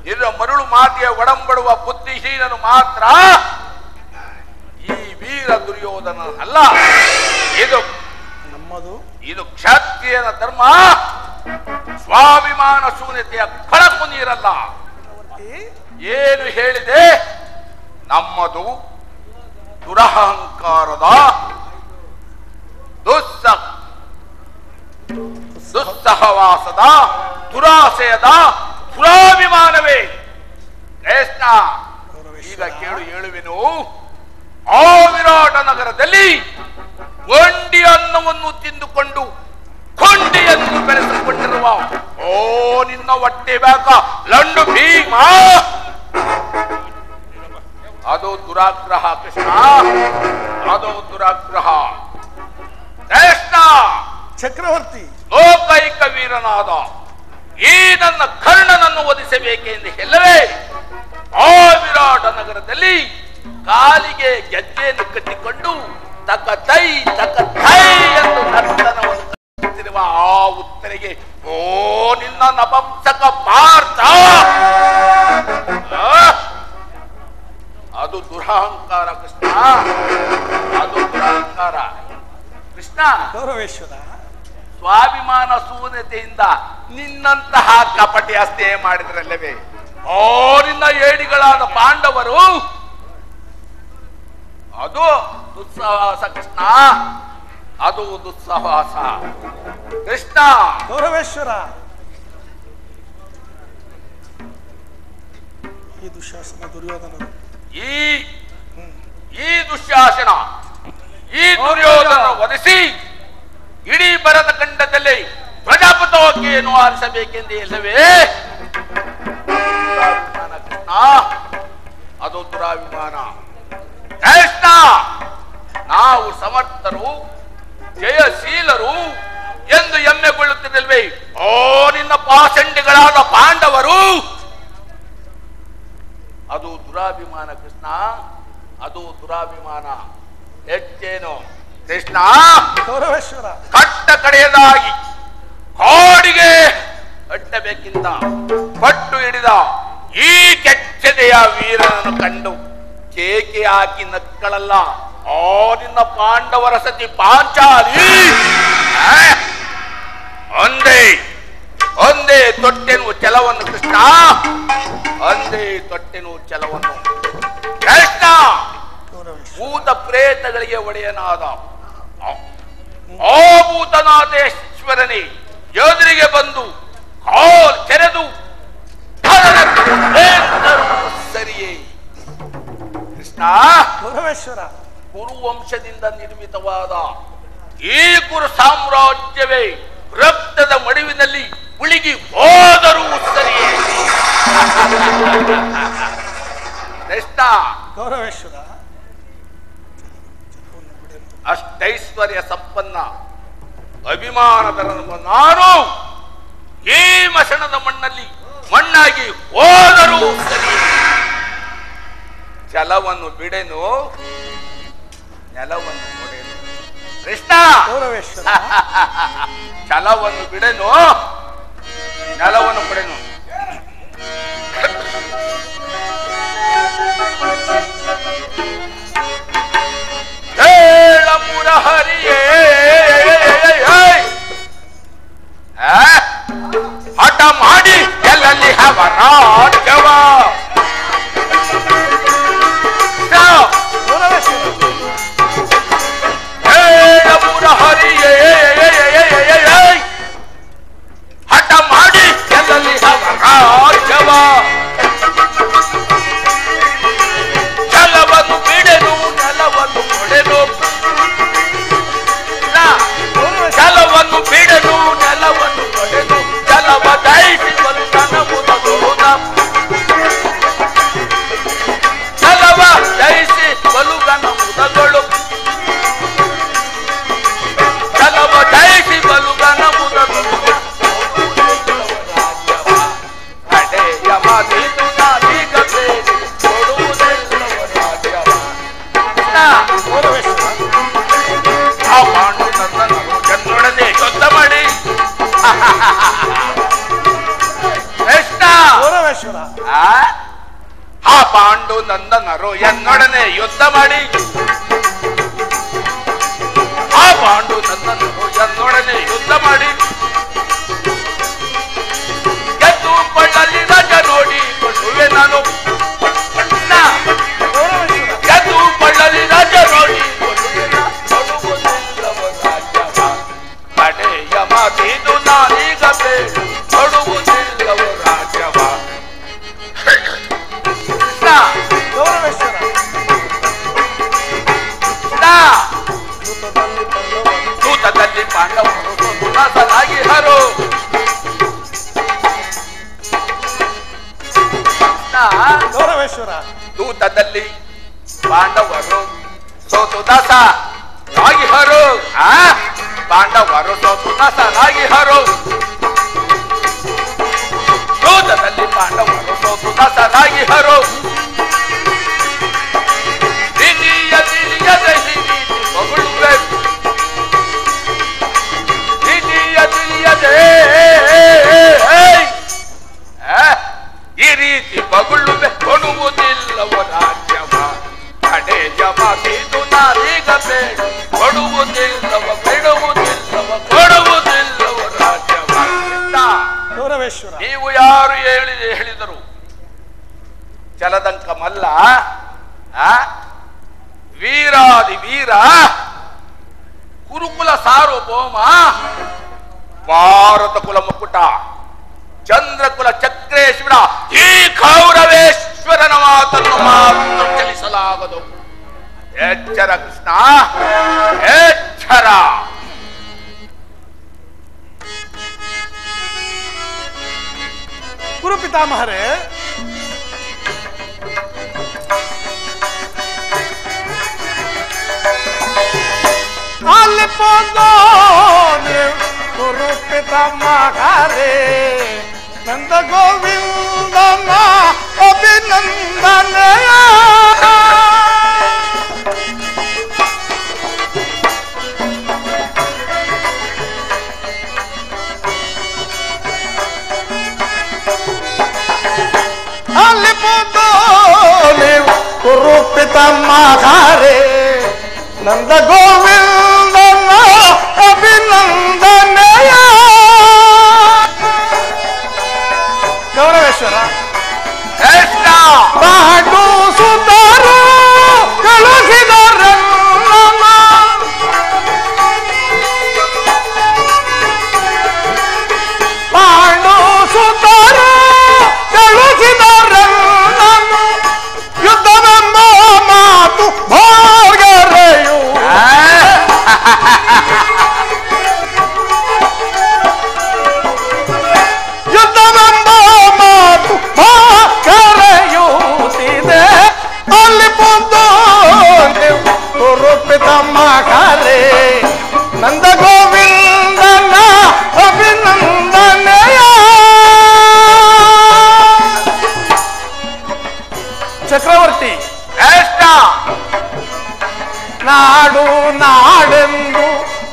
ನಿನ್ನ ಮರುಳು ಮಾತಿಗೆ ಒಡಂಬಡುವ ಬುದ್ಧಿಹೀನನು ಮಾತ್ರ ಈ ವೀರ ದುರ್ಯೋಧನಲ್ಲ. ಇದು
ನಮ್ಮದು,
ಇದು ಕ್ಷತ್ರಿಯನ ಧರ್ಮ. ಸ್ವಾಭಿಮಾನ ಶೂನ್ಯತೆಯ ಕಳಕು ನೀರಲ್ಲ. ಏನು ಹೇಳಿದೆ? ನಮ್ಮದು ದುರಹಂಕಾರದ, ದುಸ್ಸಹವಾಸದ, ದುರಾಶಯದ ದುರಾಭಿಮಾನವೇ. ಕೃಷ್ಣ, ಈಗ ಕೇಳು, ಹೇಳುವೆನು. ಆ ವಿರಾಟ ನಗರದಲ್ಲಿ ಒಂಡಿ ಅನ್ನವನ್ನು ತಿಂದುಕೊಂಡು ಕೊಂಡಿಯನ್ನು ಬೆಳೆಸಿಕೊಂಡಿರುವ ಓ ನಿನ್ನ ಹೊಟ್ಟೆ ಬೇಕ ಲಂಡು ಭೀಮ, ಅದು ದುರಾಗ್ರಹ ಕೃಷ್ಣ, ಅದು ದುರಾಗ್ರಹ. ಕೃಷ್ಣ
ಚಕ್ರವರ್ತಿ,
ಲೋಕೈಕ ವೀರನಾದ ಈ ನನ್ನ ಕರ್ಣನನ್ನು ವಧಿಸಬೇಕೆಂದು ಎಲ್ಲವೇ ಆ ವಿರಾಟ ನಗರದಲ್ಲಿ ಕಾಲಿಗೆ ಗೆಜ್ಜೆಯನ್ನು ಕಟ್ಟಿಕೊಂಡು ತಕ್ಕ ತೈ ಎಂದು ನರ್ತನವನ್ನು ಕಟ್ಟಿರುವ ಆ ಉತ್ತರಿಗೆ ಓ ನಿನ್ನ ನಪಂಸಕ ಪಾರ್ಥ, ಅದು ದುರಹಂಕಾರ ಕೃಷ್ಣ, ಅದು ದುರಹಂಕಾರ ಕೃಷ್ಣ.
ಗೌರವೇಶ್ವರ,
ಸ್ವಾಭಿಮಾನ ಶೂನ್ಯತೆಯಿಂದ ನಿನ್ನಂತಹ ಕಪಟಿ ಹಸ್ತೆ ಮಾಡಿದ್ರಲ್ಲವೇ ಓ ನಿನ್ನ ಏಡಿಗಳಾದ ಪಾಂಡವರು. ಅದು ದುಸ್ಸಹವಾಸ ಕೃಷ್ಣ, ಅದು ದುಸ್ಸಹವಾಸ ಕೃಷ್ಣ.
ಗೌರವೇಶ್ವರ, ಈ ದುಶ್ಯಾಸನ ದುರ್ಯೋಧನ,
ಈ ದುಶ್ಯಾಸನ, ಈ ದುರ್ಯೋಧನ ವಧಿಸಿ ಇಡೀ ಭರತ ಖಂಡದಲ್ಲಿ ಪ್ರಜಾಪತೋಕೆಯನ್ನು ಆರಿಸಬೇಕೆಂದೇ ಇಲ್ಲವೇ ಕೃಷ್ಣ, ಅದು ದುರಾಭಿಮಾನ ಕೃಷ್ಣ. ನಾವು ಸಮರ್ಥರು, ಜಯಶೀಲರು ಎಂದು ಹೆಮ್ಮೆಗೊಳ್ಳುತ್ತಿದ್ದಲ್ವೇ ಓ ನಿನ್ನ ಪಾಷಂಡಿಗಳಾದ ಪಾಂಡವರು, ಅದು ದುರಾಭಿಮಾನ ಕೃಷ್ಣ, ಅದು ದುರಾಭಿಮಾನ. ಹೆಚ್ಚೇನು ಕೃಷ್ಣ?
ಗೌರವೇಶ್ವರ,
ಕಟ್ಟ ಕಡೆಯದಾಗಿ ಕಾಡಿಗೆ ಅಡ್ಡಬೇಕಿಂದ ಪಟ್ಟು ಹಿಡಿದ ಈ ಕೆಚ್ಚದೆಯ ವೀರನನ್ನು ಕಂಡು ಕೇಕೆ ಹಾಕಿ ನಕ್ಕಳಲ್ಲ ಆ ನಿನ್ನ ಪಾಂಡವರ ಸತಿ ಪಾಂಚಾಲಿ. ಒಂದೇ ತೊಟ್ಟೆನು ಛಲವನ್ನು ಕೃಷ್ಣ, ಒಂದೇ ತೊಟ್ಟೆನು ಛಲವನ್ನು ಕೃಷ್ಣ. ಭೂತ ಪ್ರೇತಗಳಿಗೆ ಒಡೆಯನಾದ ಆ ಭೂತನಾಥೇಶ್ವರನೇ ಎದುರಿಗೆ ಬಂದು ಕಾಲ್ ಕೆರೆದು ಸರಿಯೇ ಕೃಷ್ಣ.
ಗೌರವೇಶ್ವರ,
ಕುರುವಂಶದಿಂದ ನಿರ್ಮಿತವಾದ ಈ ಕುರು ಸಾಮ್ರಾಜ್ಯವೇ ರಕ್ತದ ಮಡುವಿನಲ್ಲಿ ಉಳಿಗಿ ಹೋದರೂ ಸರಿಯೇ ಕೃಷ್ಣ.
ಗೌರವೇಶ್ವರ,
ಅಷ್ಟೈಶ್ವರ್ಯ ಸಂಪನ್ನ ಅಭಿಮಾನದ ನಾನು ಈ ಮಸಣದ ಮಣ್ಣಾಗಿ ಹೋದರೂ ಸರಿ, ಛಲವನ್ನು ಬಿಡೆನು, ನೆಲವನ್ನು ಕೊಡೆನು. ಕೃಷ್ಣ, ಛಲವನ್ನು ಬಿಡೆನು, ನೆಲವನ್ನು ಕೊಡೆನು. ಹೇಳ ಮುರಹರಿಯೇ, ಹಠ ಮಾಡಿ ಎಲ್ಲಲ್ಲಿ ಹವರಾಜವ ಹೇಳ ಮುರಹರಿಯೇ, ಹಠ ಮಾಡಿ ಎಲ್ಲಲ್ಲಿ ಹವರಾಜವ ಛಲವನ್ನು ಬಿಡೆನು, ನೆಲವನ್ನು ಕೊಡೆನು. ಛಲವನ್ನು ಬಿಡೆನು, ನೆಲವನ್ನು ಕೊಡೆನು. ಛಲವ ದಯಿಸಿವಲು ಗಣಮುದಗೊಳುದ, ಛಲವ ದಯಿಸಿವಲು ಗಣಮುದಗಳು, ಛಲವ ದಯಿಸಿವಲು ಗಣಮುದಗಳು. ಅಡೆಯ ಮಾತಿದು ನಾನೀಗ ಬೇಡಿ ಕೊಡುವುದೆಲ್ಲವ ರಾಜ್ಯವ. ಆ ಪಾಂಡು ನನ್ನನ್ನು ಜನ್ನೊಡನೆ ಯುದ್ಧ ಮಾಡಿ ಕೃಷ್ಣ, ಆ ಪಾಂಡು ನಂದನರು ಎನ್ನೊಡನೆ ಯುದ್ಧ ಮಾಡಿ, ಆ ಪಾಂಡು ನಂದನರು ಎನ್ನೊಡನೆ ಯುದ್ಧ ಮಾಡಿ ಗೆದ್ದು ಕೊಳ್ಳಲಿ ರಜ ನೋಡಿ ಕೊಳ್ಳುವೆ ನಾನು. ಗೆದ್ದು ಕೊಳ್ಳಲಿ ರಜ ನೋಡಿ ಪಡೆಯ ಮಾತಿದು ನಾನೀಗ ಬೇಡು ಕೊಡುವುದಿಲ್ಲವ ರಾಜ್ಯವ. ದೂತದಲ್ಲಿ ಪಾಂಡವರು ದಾಸರಾಗಿ ಹರೋ. ದೂತದಲ್ಲಿ ಪಾಂಡವರು ಸೋತು ದಾಸರಾಗಿ ಹರೋ. ಪಾಂಡವರು ಸೋತು ದಾಸರಾಗಿ ಹರೋ. ದೂತದಲ್ಲಿ ಪಾಂಡವರು ಸೋತು ದಾಸರಾಗಿ ಹರೋ. ತಿಳಿಯದೆ ನೀತಿ ಹೊಗಳುವೆ, ತಿಳಿಯದೆ ಈ ರೀತಿ ಬಗುಳುವೆ ಕೊಡುವುದಿಲ್ಲವ ರಾಜ್ಯವ. ಕಡೆಯ ಮಾತಿದು ನಾನೀಗ ಬೇಡ ಕೊಡುವುದಿಲ್ಲವ, ಬಿಡುವುದಿಲ್ಲವ, ಕೊಡುವುದಿಲ್ಲವ ರಾಜ್ಯವ. ನೀವು ಯಾರು ಹೇಳಿದರು ಚಲದಂಕ ಮಲ್ಲ, ವೀರಾದಿ ವೀರ, ಕುರುಕುಲ ಸಾರ್ವಭೌಮ, ಭಾರತ ಕುಲ ಮುಕ್ಕುಟ, ಚಂದ್ರಕುಲ ಚಕ್ರೇಶ್ವರ, ಈ ಕೌರವೇಶ್ವರನ ಮಾತನ್ನು ಮಾತ್ರ ಚಲಿಸಲಾಗದು. ಎಚ್ಚರ ಕೃಷ್ಣ, ಎಚ್ಚರ.
ಗುರು ಪಿತಾಮಹರೇ, ಅಲ್ಲಿ ಗುರು ಪಿತಾಮಹರೇ, ನಂದ ಗೋವಿಂದನ ಅಭಿನಂದನೆಯ. ಅಲ್ಲಿ ಗುರು ಪಿತಾಮಹರೇ, ನಂದ ಗೋವಿಂದನ ಅಭಿನಂದನೆಯ. ಗೌರವೇಶ್ವರ ಪಾಂಡು ಸುತರು ಕಳುಹಿದರನ್ನ, ಪಾಂಡು ಸುತರು ಕಳುಹಿದರನ್ನ, ಯುದ್ಧವೆಂಬ ಮಾತು ಭಾರ್ಗರೆಯು. ನಾಡು ನಾಡೆಂದು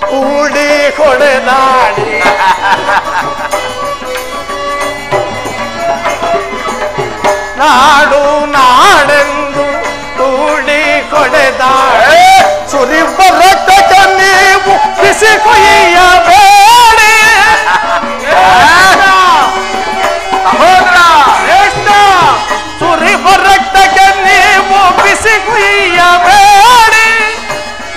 ಕೂಡಿ ಹೊಡೆದಾಡಿ ನಾಡು ನಾಡೆಂದು ಕೂಡಿ ಹೊಡೆದಾಡಿ ಸುರಿ ಬರಟಕ್ಕೆ ನೀವು ಬಿಸಿ ಕೊಯ್ಯಬೇಡಿ ಸುರಿ ಬರಟಕ್ಕೆ ನೀವು ಬಿಸಿ ಕೊಯ್ಯಬೇಡಿ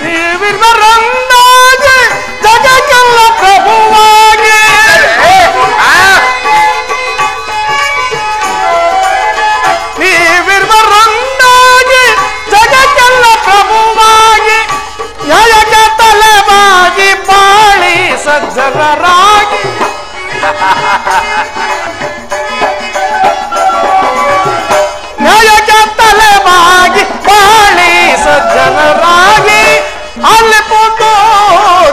ನೀವಿರುವರೊಂದಾಗಿ ಜಗಕ್ಕೆಲ್ಲ ಪ್ರಭುವಾಗಿ ನೀವಿರುವರೊಂದಾಗಿ ಜಗಕ್ಕೆಲ್ಲ ಪ್ರಭುವಾಗಿ ನ್ಯಾಯಕ್ಕೆ ತಲೆಬಾಗಿ ಬಾಳಿ ಸಜ್ಜನರಾಗಿ ನ್ಯಾಯಕ್ಕೆ ತಲೆಬಾಗಿ ಬಾಳಿ ಸಜ್ಜನರಾಗಿ ಅಲ್ಲಿ ಕೂತು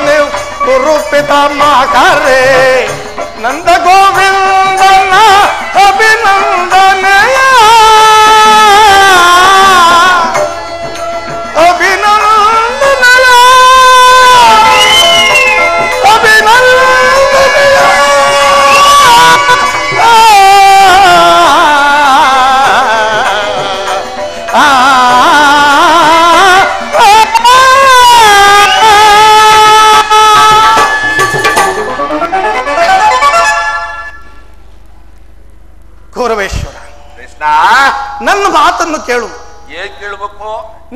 ನೀವು ಕುರುಪಿತ ಮಾಕರೆ ನಂದ ಗೋವಿಂದನ ಅಭಿನಂದನೆಯ ಅಭಿನಂದನೆಯ ಅಭಿನಂದನೆಯ ಗೌರವೇಶ್ವರ
ಕೃಷ್ಣ,
ನನ್ನ ಮಾತನ್ನು ಕೇಳು.
ಏನ್ ಕೇಳ್ಬೇಕು?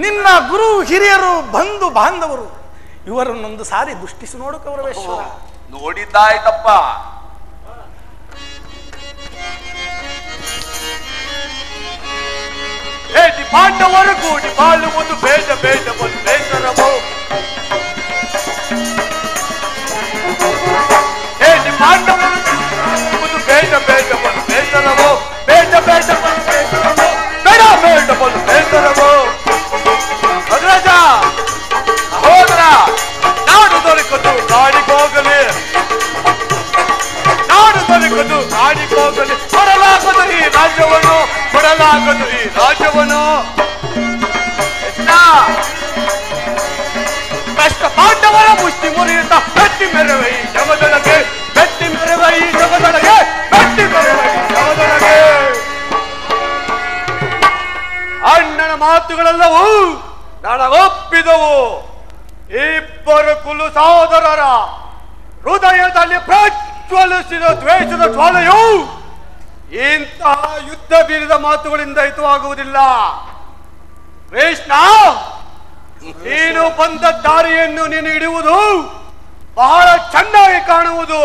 ನಿನ್ನ ಗುರು ಹಿರಿಯರು ಬಂಧು ಬಾಂಧವರು ಇವರನ್ನೊಂದು ಸಾರಿ ದೃಷ್ಟಿಸಿ ನೋಡು ಗೌರವೇಶ್ವರ.
ನೋಡಿದ್ದಾಯ್ತಪ್ಪ. ಪಾಂಡವರು ಕೂಡಿ ಬಾಳುವುದು ಬೇಡ ಬೇಡ ಒಂದು ಬೇಸರವು. ಪಾಂಡವರು ಬೇಡ ಬೇಡ ಒಂದು ಬೇಸರವು. ಬೇಡ ಬೇಡ ಒಂದು ಬೇಸರವು. ಬೇಡ ಬೇಡ ಒಂದು ಬೇಸರವು. ಅಗ್ರಜ ಸಹೋದರ, ನಾಡು ದೊರಕದು ನಾಡಿಗೋಗಲಿ, ನಾಡು ದೊರಕದು ನಾಡಿಗೋಗಲಿ. ಕೊಡಲಾಗದು ಈ ರಾಜ್ಯವನ್ನು, ಕೊಡಲಾಗದು ಈ ರಾಜ್ಯವನ್ನು. ಕಷ್ಟ ಪಾಂಡವರ ಮುಷ್ಟಿ ಮುರಿಯುತ್ತ ಗಟ್ಟಿ ಮೆರವೆ ಈ ಜಗದೊಳಗೆ, ಗಟ್ಟಿ ಮೆರವೆ ಈ ಜಗದೊಳಗೆ, ಗಟ್ಟಿ ಮೆರವೆ ಈ ಜಗದೊಳಗೆ. ಅಣ್ಣನ ಮಾತುಗಳೆಲ್ಲವೂ ನನಗೊಪ್ಪಿದವು. ಇಬ್ಬರು ಕುಲು ಸಹೋದರರ ಹೃದಯದಲ್ಲಿ ಪ್ರಜ್ವಲಿಸಿದ ದ್ವೇಷದ ಜ್ವಾಲೆಯು ಇಂತಹ ಯುದ್ಧ ಬೀರಿದ ಮಾತುಗಳಿಂದ ಹಿತವಾಗುವುದಿಲ್ಲ. ಕೃಷ್ಣ, ನೀನು ಬಂದ ದಾರಿಯನ್ನು ನೀನು ಹಿಡಿಯುವುದು ಬಹಳ ಚೆನ್ನಾಗಿ ಕಾಣುವುದು.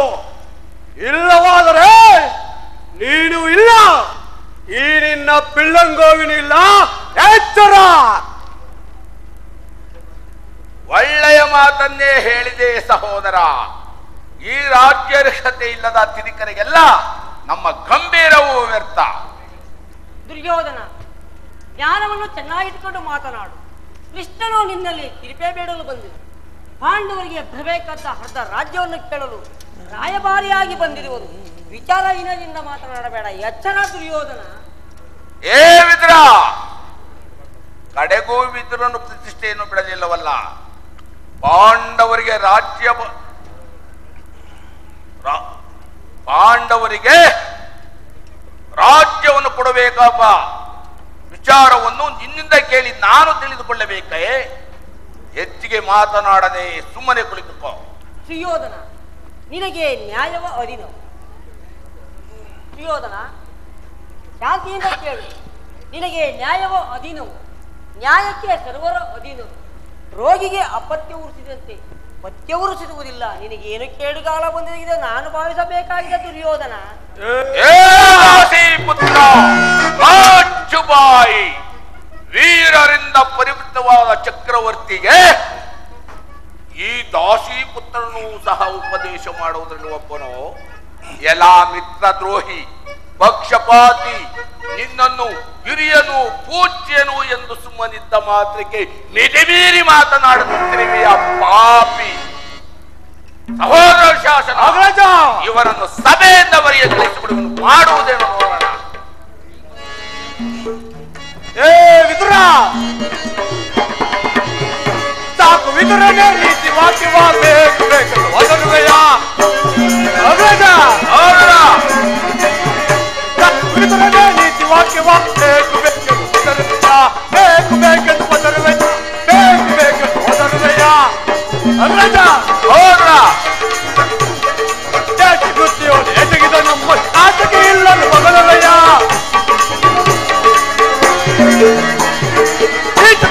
ಇಲ್ಲವಾದರೆ ನೀನು ಇಲ್ಲ, ಈ ನಿನ್ನ ಪಿಳ್ಳಂಗೋವಿನ ಇಲ್ಲ. ಎಚ್ಚರ! ಒಳ್ಳೆಯ ಮಾತನ್ನೇ ಹೇಳಿದೆ ಸಹೋದರ. ಈ ರಾಜ್ಯರ್ಹತೆ ಇಲ್ಲದ ತಿರಿಕರಿಗೆಲ್ಲ ನಮ್ಮ ಗಂಭೀರವೂ ವ್ಯರ್ಥ.
ದುರ್ಯೋಧನ, ಜ್ಞಾನವನ್ನು ಚೆನ್ನಾಗಿಟ್ಟುಕೊಂಡು ಮಾತನಾಡು. ಕೃಷ್ಣನು ನಿನ್ನಲ್ಲಿ ಕಿರಿಪೆ ಬೇಡಲು ಬಂದಿದೆ. ಪಾಂಡವರಿಗೆ ಬರಬೇಕಾದ ಅರ್ಧ ರಾಜ್ಯವನ್ನು ಕೇಳಲು ರಾಯಭಾರಿಯಾಗಿ ಬಂದಿರುವರು. ವಿಚಾರಹೀನದಿಂದ ಮಾತನಾಡಬೇಡ. ಎಚ್ಚರ ದುರ್ಯೋಧನ.
ಏ ವಿದ್ರ, ಕಡೆಗೂ ವಿದುರನು ಪ್ರತಿಷ್ಠೆಯನ್ನು ಬಿಡಲಿಲ್ಲವಲ್ಲ. ಪಾಂಡವರಿಗೆ ರಾಜ್ಯವನ್ನು ಕೊಡಬೇಕಪ್ಪ. ವಿಚಾರವನ್ನು ನಿನ್ನಿಂದ ಕೇಳಿ ನಾನು ತಿಳಿದುಕೊಳ್ಳಬೇಕೇ. ಹೆಚ್ಚಿಗೆ ಮಾತನಾಡದೆ ಸುಮ್ಮನೆ ಕುಳಿತುಕೋ.
ಸುಯೋಧನ, ನಿನಗೆ ನ್ಯಾಯವ ಅಧೀನವು. ಸುಯೋಧನ, ಶಾಂತಿಯಿಂದ ಕೇಳು. ನಿನಗೆ ನ್ಯಾಯವ ಅಧೀನವು. ನ್ಯಾಯಕ್ಕೆ ಸರ್ವರ ಅಧೀನವು. ರೋಗಿಗೆ ಅಪತ್ಯ ಉರಿಸಿದಂತೆ ಪಥ್ಯ ಉರಿಸಿರುವುದಿಲ್ಲ. ನಿನಗೇನು ಕೇಡುಗಾಲ ಬಂದಿದೆ ನಾನು ಭಾವಿಸಬೇಕಾಗಿದೆ ದುರ್ಯೋಧನ.
ಪುತ್ರ ಬಾಯಿ, ವೀರರಿಂದ ಪರಿವೃತವಾದ ಚಕ್ರವರ್ತಿಗೆ ಈ ದಾಸಿ ಪುತ್ರನೂ ಸಹ ಉಪದೇಶ ಮಾಡುವುದರಲ್ಲಿ ಒಬ್ಬನು. ಎಲ್ಲಾ ಮಿತ್ರ ದ್ರೋಹಿ, ಪಕ್ಷಪಾತಿ, ನಿನ್ನನ್ನು ಹಿರಿಯನು ಪೂಜ್ಯನು ಎಂದು ಸುಮ್ಮನಿದ್ದ ಮಾತ್ರಕ್ಕೆ ನಿಜಮೀರಿ ಮಾತನಾಡುತ್ತಿರುವೆಯ ಪಾಪಿ. ಸಹೋದರ ಶಾಸನ, ಇವರನ್ನು ಸಭೆಯಿಂದ ಬರೆಯ ತಿಳಿಸಿಬಿಡುವನು. ಮಾಡುವುದೇನು ನೋಡೋಣ. ಏ ವಿದುರ, ಕುಳಿತರನೇ ನೀತಿ ವಾಕ್ಯವ ಬೇಕು ಬೇಕು ಒದರುವೆಯ ಅಗ್ರಜ ಕುಳಿತರನೇ ನೀತಿ ವಾಕ್ಯವ ಬೇಕು ಬೇಕು ಒದರುವೆಯ ಬೇಕು ಬೇಕೆಂದು ಒದರುವೆಯ ಬೇಕು ಬೇಕೆಂದು ಒದರುವೆಯ ಅಗ್ರಜ ಕೃತಿಯೋடு ಎಟಗಿದ ನಮ್ಮ ಆತಕ್ಕೆ ಇಲ್ಲದ ಬದಲವೆಯ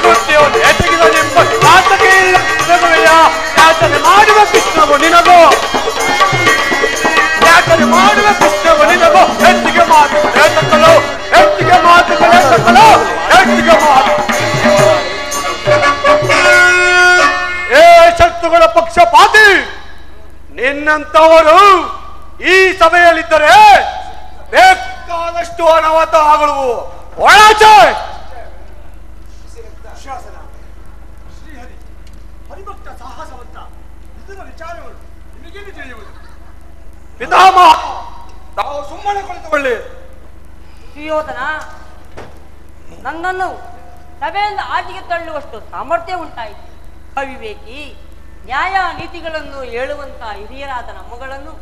ಕೃತಿಯೋಡು ಎಟಗಿದ ನಿಮ್ಮ ಆತಕ್ಕೆ ಇಲ್ಲದವೆಯ ಯಾಚನೆ ಮಾಡುವ ಕೃಷ್ಣವು ನಿನಗೋ ಯಾಚನೆ ಮಾಡುವ ಕೃಷ್ಣವು ನಿನಗೋ ಹೆಚ್ಚಿಗೆ ಮಾತು ಹೇಳ್ತಕ್ಕಲೋ ಹೆಚ್ಚಿಗೆ ಮಾತುಗಳು ಹೇಳ್ತಕ್ಕಲೋ ಹೆಚ್ಚಿಗೆ ಮಾತು ಏ ಶತ್ರುಗಳ ಪಕ್ಷಪಾತಿ ನಿನ್ನಂತವರು ಈ ಸಭೆಯಲ್ಲಿದ್ದರೆ ಬೇಕಾದಷ್ಟು ಅನಾಹುತ ಆಗಳುವು ಒಳಾಚೆ
ಶಾಸನ ಶ್ರೀಹರಿ ಹರಿಭಕ್ತ ಸಾಹಸವಂತ ಇದರ ವಿಚಾರಗಳು ನಿಮಗೇನು ತಿಳಿಯುವುದು?
ಪಿತಾಮಹ ತಾವು ಸುಮ್ಮನೆ ಕುಳಿತುಕೊಳ್ಳಿ.
ಸುಯೋಧನ, ನನ್ನನ್ನು ಸಭೆಯಿಂದ ಆಚೆಗೆ ತಳ್ಳುವಷ್ಟು ಸಾಮರ್ಥ್ಯ ಉಂಟಾಯಿತು. ಅವಿವೇಕಿ, ನ್ಯಾಯ ನೀತಿಗಳನ್ನು ಹೇಳುವಂತ ಹಿರಿಯರಾದ ನಮ್ಮಗಳನ್ನು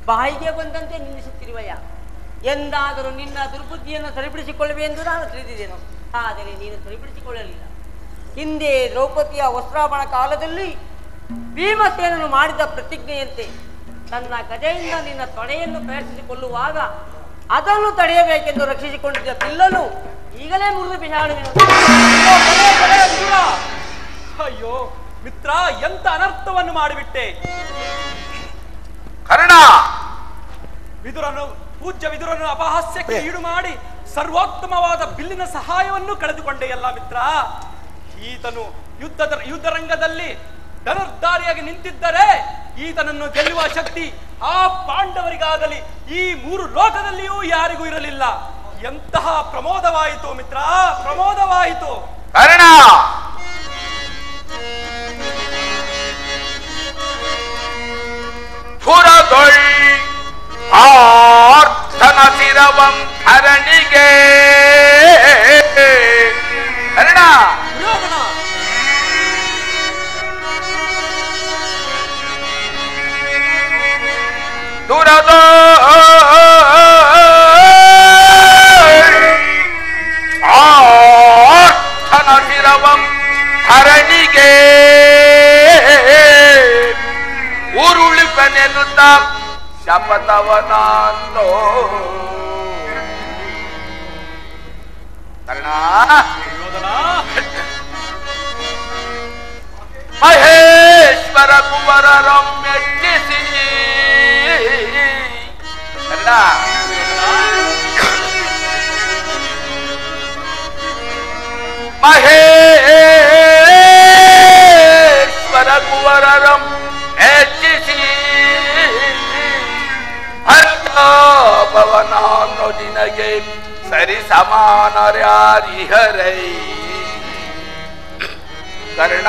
ಬಾಯಿಗೆ ಬಂದಂತೆ ನಿಲ್ಲಿಸುತ್ತಿರುವಯ. ಎಂದಾದರೂ ನಿನ್ನ ದುರ್ಬುದ್ಧಿಯನ್ನು ಸರಿಪಡಿಸಿಕೊಳ್ಳುವೆ ಎಂದು ನಾನು ತಿಳಿದಿದ್ದೇನೆ. ಆದರೆ ನೀನು ಸರಿಪಡಿಸಿಕೊಳ್ಳಲಿಲ್ಲ. ಹಿಂದೆ ದ್ರೌಪದಿಯ ವಸ್ತ್ರಾಭರಣ ಕಾಲದಲ್ಲಿ ಭೀಮಸೇನನು ಮಾಡಿದ ಪ್ರತಿಜ್ಞೆಯಂತೆ ತನ್ನ ಗದೆಯಿಂದ ನಿನ್ನ ತೊಡೆಯನ್ನು ಪ್ರಯತ್ನಿಸಿಕೊಳ್ಳುವಾಗ ಅದನ್ನು ತಡೆಯಬೇಕೆಂದು ರಕ್ಷಿಸಿಕೊಂಡಿದ್ದ ಬಿಲ್ಲನು ಈಗಲೇ ಮುರಿದು ಬಿಸಾಡುವೆನು.
ಅಯ್ಯೋ ಮಿತ್ರ, ಎಂತ ಅನರ್ಥವನ್ನು ಮಾಡಿಬಿಟ್ಟೆ.
ಕರ್ಣ
ವಿದುರನು, ಪೂಜ್ಯ ವಿದುರನು ಅಪಹಾಸ್ಯಕ್ಕೆ ಈಡು ಮಾಡಿ ಸರ್ವೋತ್ತಮವಾದ ಬಿಲ್ಲಿನ ಸಹಾಯವನ್ನು ಕಳೆದುಕೊಂಡೆಯಲ್ಲ ಮಿತ್ರ. ಈತನು ಯುದ್ಧರಂಗದಲ್ಲಿ ಧನುರ್ಧಾರಿಯಾಗಿ ನಿಂತಿದ್ದರೆ ಈತನನ್ನು ಗೆಲ್ಲುವ ಶಕ್ತಿ ಆ ಪಾಂಡವರಿಗಾಗಲಿ ಈ 3 ಲೋಕದಲ್ಲಿಯೂ ಯಾರಿಗೂ ಇರಲಿಲ್ಲ. ಎಂತಹ ಪ್ರಮೋದವಾಯಿತು ಮಿತ್ರ, ಪ್ರಮೋದವಾಯಿತು.
ಕರ್ಣ ಪುರದೊಳ್ ಆರ್ಥನ ಶಿರವಂ ಧರಣಿಗೆ ಕರ್ಣ ದುರದ ಆರ್ಥನ ಶಿರವಂ ಧರಣಿಗೆ ಉರುಳಿಪನೆನ್ನುತ್ತ ಶಪಥವನಾಂದೋ ಕರ್ಣ ಮಹೇಶ್ವರ ಕುವರರಂ ಮೆಚ್ಚಿಸಿ ಕರ್ಣ ಮಹೇಶ್ವರ ಕುವರರಂ ಮೆಚ್ಚಿಸಿ ಭವನಾನು ನಿನಗೆ ಸರಿ ಸಮಾನರ್ಯಾರಿಹರೈ ಕರ್ಣ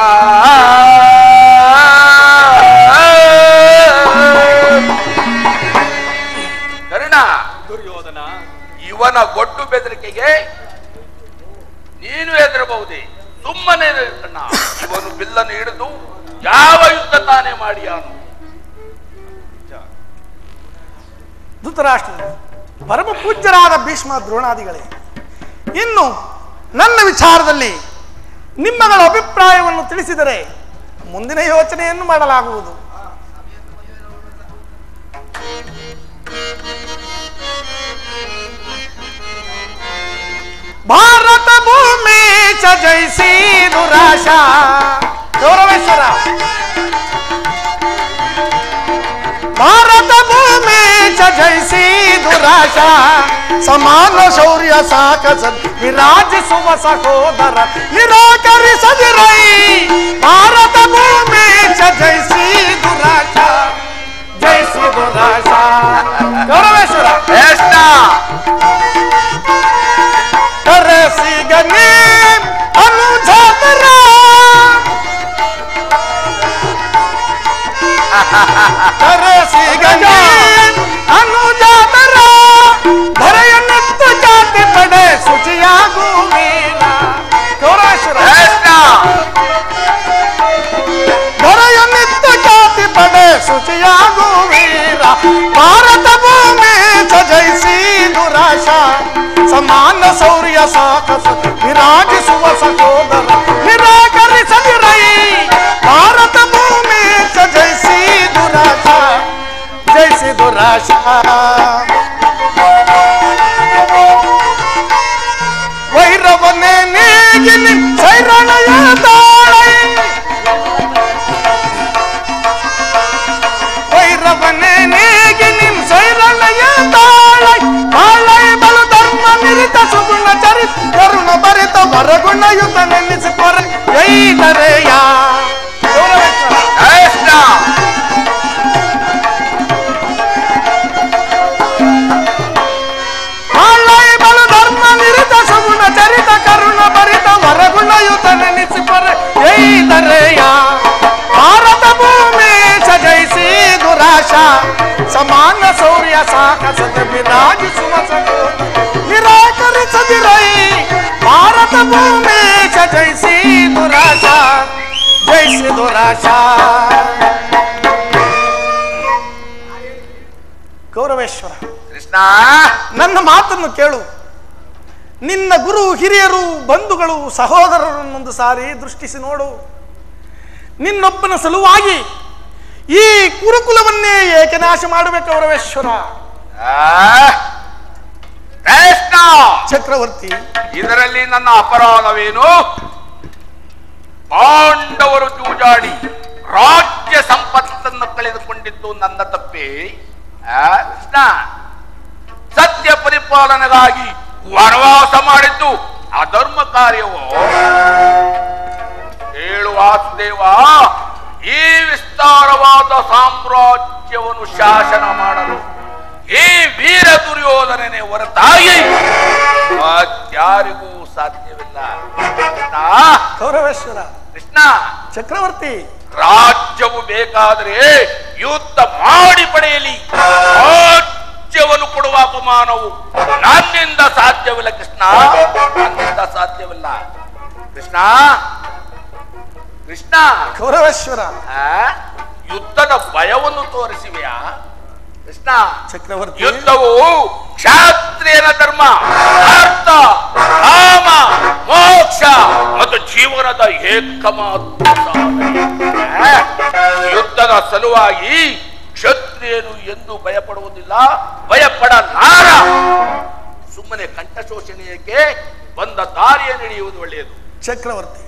ಕರ್ಣ
ದುರ್ಯೋಧನ,
ಇವನ ಗೊಡ್ಡು ಬೆದರಿಕೆಗೆ ನೀನು ಹೆದರಬಹುದೇ? ಸುಮ್ಮನೆ ಕರ್ಣ. ಇವನು ಬಿಲ್ಲನ್ನು ಹಿಡಿದು ಯಾವ ಯುದ್ಧ ತಾನೇ ಮಾಡಿಯಾನು?
ಧೃತರಾಷ್ಟ್ರ, ಪರಮ ಪೂಜ್ಯರಾದ ಭೀಷ್ಮ ದ್ರೋಣಾದಿಗಳೇ, ಇನ್ನು ನನ್ನ ವಿಚಾರದಲ್ಲಿ ನಿಮ್ಮಗಳ ಅಭಿಪ್ರಾಯವನ್ನು ತಿಳಿಸಿದರೆ ಮುಂದಿನ ಯೋಚನೆಯನ್ನು ಮಾಡಲಾಗುವುದು. ಭಾರತ ಭೂಮಿ ಚ ಜೈಸಿ ದುರಾಶಾ ಗೌರವೇಶ್ವರ. ಭಾರತ ಭೂಮಿ ಚ ಜೈಸಿ ದುರಾಶಾ ಸಮಾನ ಶೌರ್ಯ ಸಾಕಸದ್ ವಿರಾಜಿಸುವ ಸಹೋದರ ನಿರಾಕರಿಸದಿರೈ. ಭಾರತ ಭೂಮಿ ಚ ಜೈಸಿ ದುರಾಶಾ ಜೈಸಿ ದುರಾಶಾ ಗೌರವೇಶ್ವರ. ಕರೆಸಿ ಗನಿ ಅನುಜಾತರ ಕರೆಸಿ ಗನಿ ಅನುಜಾತರ ಧರೆಯನ್ನೆತ್ತು ಜಾತಿ ಪಡೆ ಶುಚಿಯಾಗುವೀರ. ಗೌರವೇಶ್ವರ. ವಹಿಸಿ ದುರಾಶಾ. ಗೌರವೇಶ್ವರ,
ಕೃಷ್ಣ,
ನನ್ನ ಮಾತನ್ನು ಕೇಳು. ನಿನ್ನ ಗುರು ಹಿರಿಯರು ಬಂಧುಗಳು ಸಹೋದರರನ್ನೊಂದು ಸಾರಿ ದೃಷ್ಟಿಸಿ ನೋಡು. ನಿನ್ನೊಬ್ಬನ ಸಲುವಾಗಿ ಈ ಕುರುಕುಲವನ್ನೇ ಏಕೆ ನಾಶ ಮಾಡಬೇಕು ಗೌರವೇಶ್ವರ?
ಕೃಷ್ಣ,
ಚಕ್ರವರ್ತಿ,
ಇದರಲ್ಲಿ ನನ್ನ ಅಪರಾಧವೇನು? ಪಾಂಡವರು ಜೂಜಾಡಿ ರಾಜ್ಯ ಸಂಪತ್ತನ್ನು ಕಳೆದುಕೊಂಡಿದ್ದು ನನ್ನ ತಪ್ಪೇ? ಕೃಷ್ಣ, ಸತ್ಯ ಪರಿಪಾಲನೆಗಾಗಿ ವನವಾಸ ಮಾಡಿದ್ದು ಅಧರ್ಮ ಕಾರ್ಯವೋ? ಹೇಳು ವಾಸುದೇವ, ಈ ವಿಸ್ತಾರವಾದ ಸಾಮ್ರಾಜ್ಯವನ್ನು ಶಾಸನ ಮಾಡಲು ಈ ವೀರ ದುರ್ಯೋಧನನೇ ಹೊರತಾಗಿ ಯಾರಿಗೂ ಸಾಧ್ಯವಿಲ್ಲ.
ಗೌರವೇಶ್ವರ,
ಕೃಷ್ಣ,
ಚಕ್ರವರ್ತಿ,
ರಾಜ್ಯವು ಬೇಕಾದರೆ ಯುದ್ಧ ಮಾಡಿ ಪಡೆಯಲಿ. ರಾಜ್ಯವನ್ನು ಕೊಡುವ ಅಪಮಾನವು ನನ್ನಿಂದ ಸಾಧ್ಯವಿಲ್ಲ ಕೃಷ್ಣ, ನನ್ನಿಂದ ಸಾಧ್ಯವಿಲ್ಲ. ಕೃಷ್ಣ, ಕೃಷ್ಣ,
ಗೌರವೇಶ್ವರ,
ಯುದ್ಧದ ಭಯವನ್ನು ತೋರಿಸಿವೆಯಾ? ಕೃಷ್ಣ,
ಚಕ್ರವರ್ತಿ,
ಯುದ್ಧವು ಕ್ಷಾತ್ರಿಯನ ಧರ್ಮ, ಅರ್ಥ, ಕಾಮ, ಮೋಕ್ಷ ಮತ್ತು ಜೀವನದ ಏಕಮಾತ್ರ ಸಾಧನೆ. ಯುದ್ಧದ ಸಲುವಾಗಿ ಕ್ಷತ್ರಿಯನು ಎಂದು ಭಯಪಡುವುದಿಲ್ಲ, ಭಯಪಡಲಾರ. ಸುಮ್ಮನೆ ಕಂಠಶೋಷಣೆಯಕ್ಕೆ ಬಂದ ದಾರಿಯ ನಡೆಯುವುದು ಒಳ್ಳೆಯದು.
ಚಕ್ರವರ್ತಿ,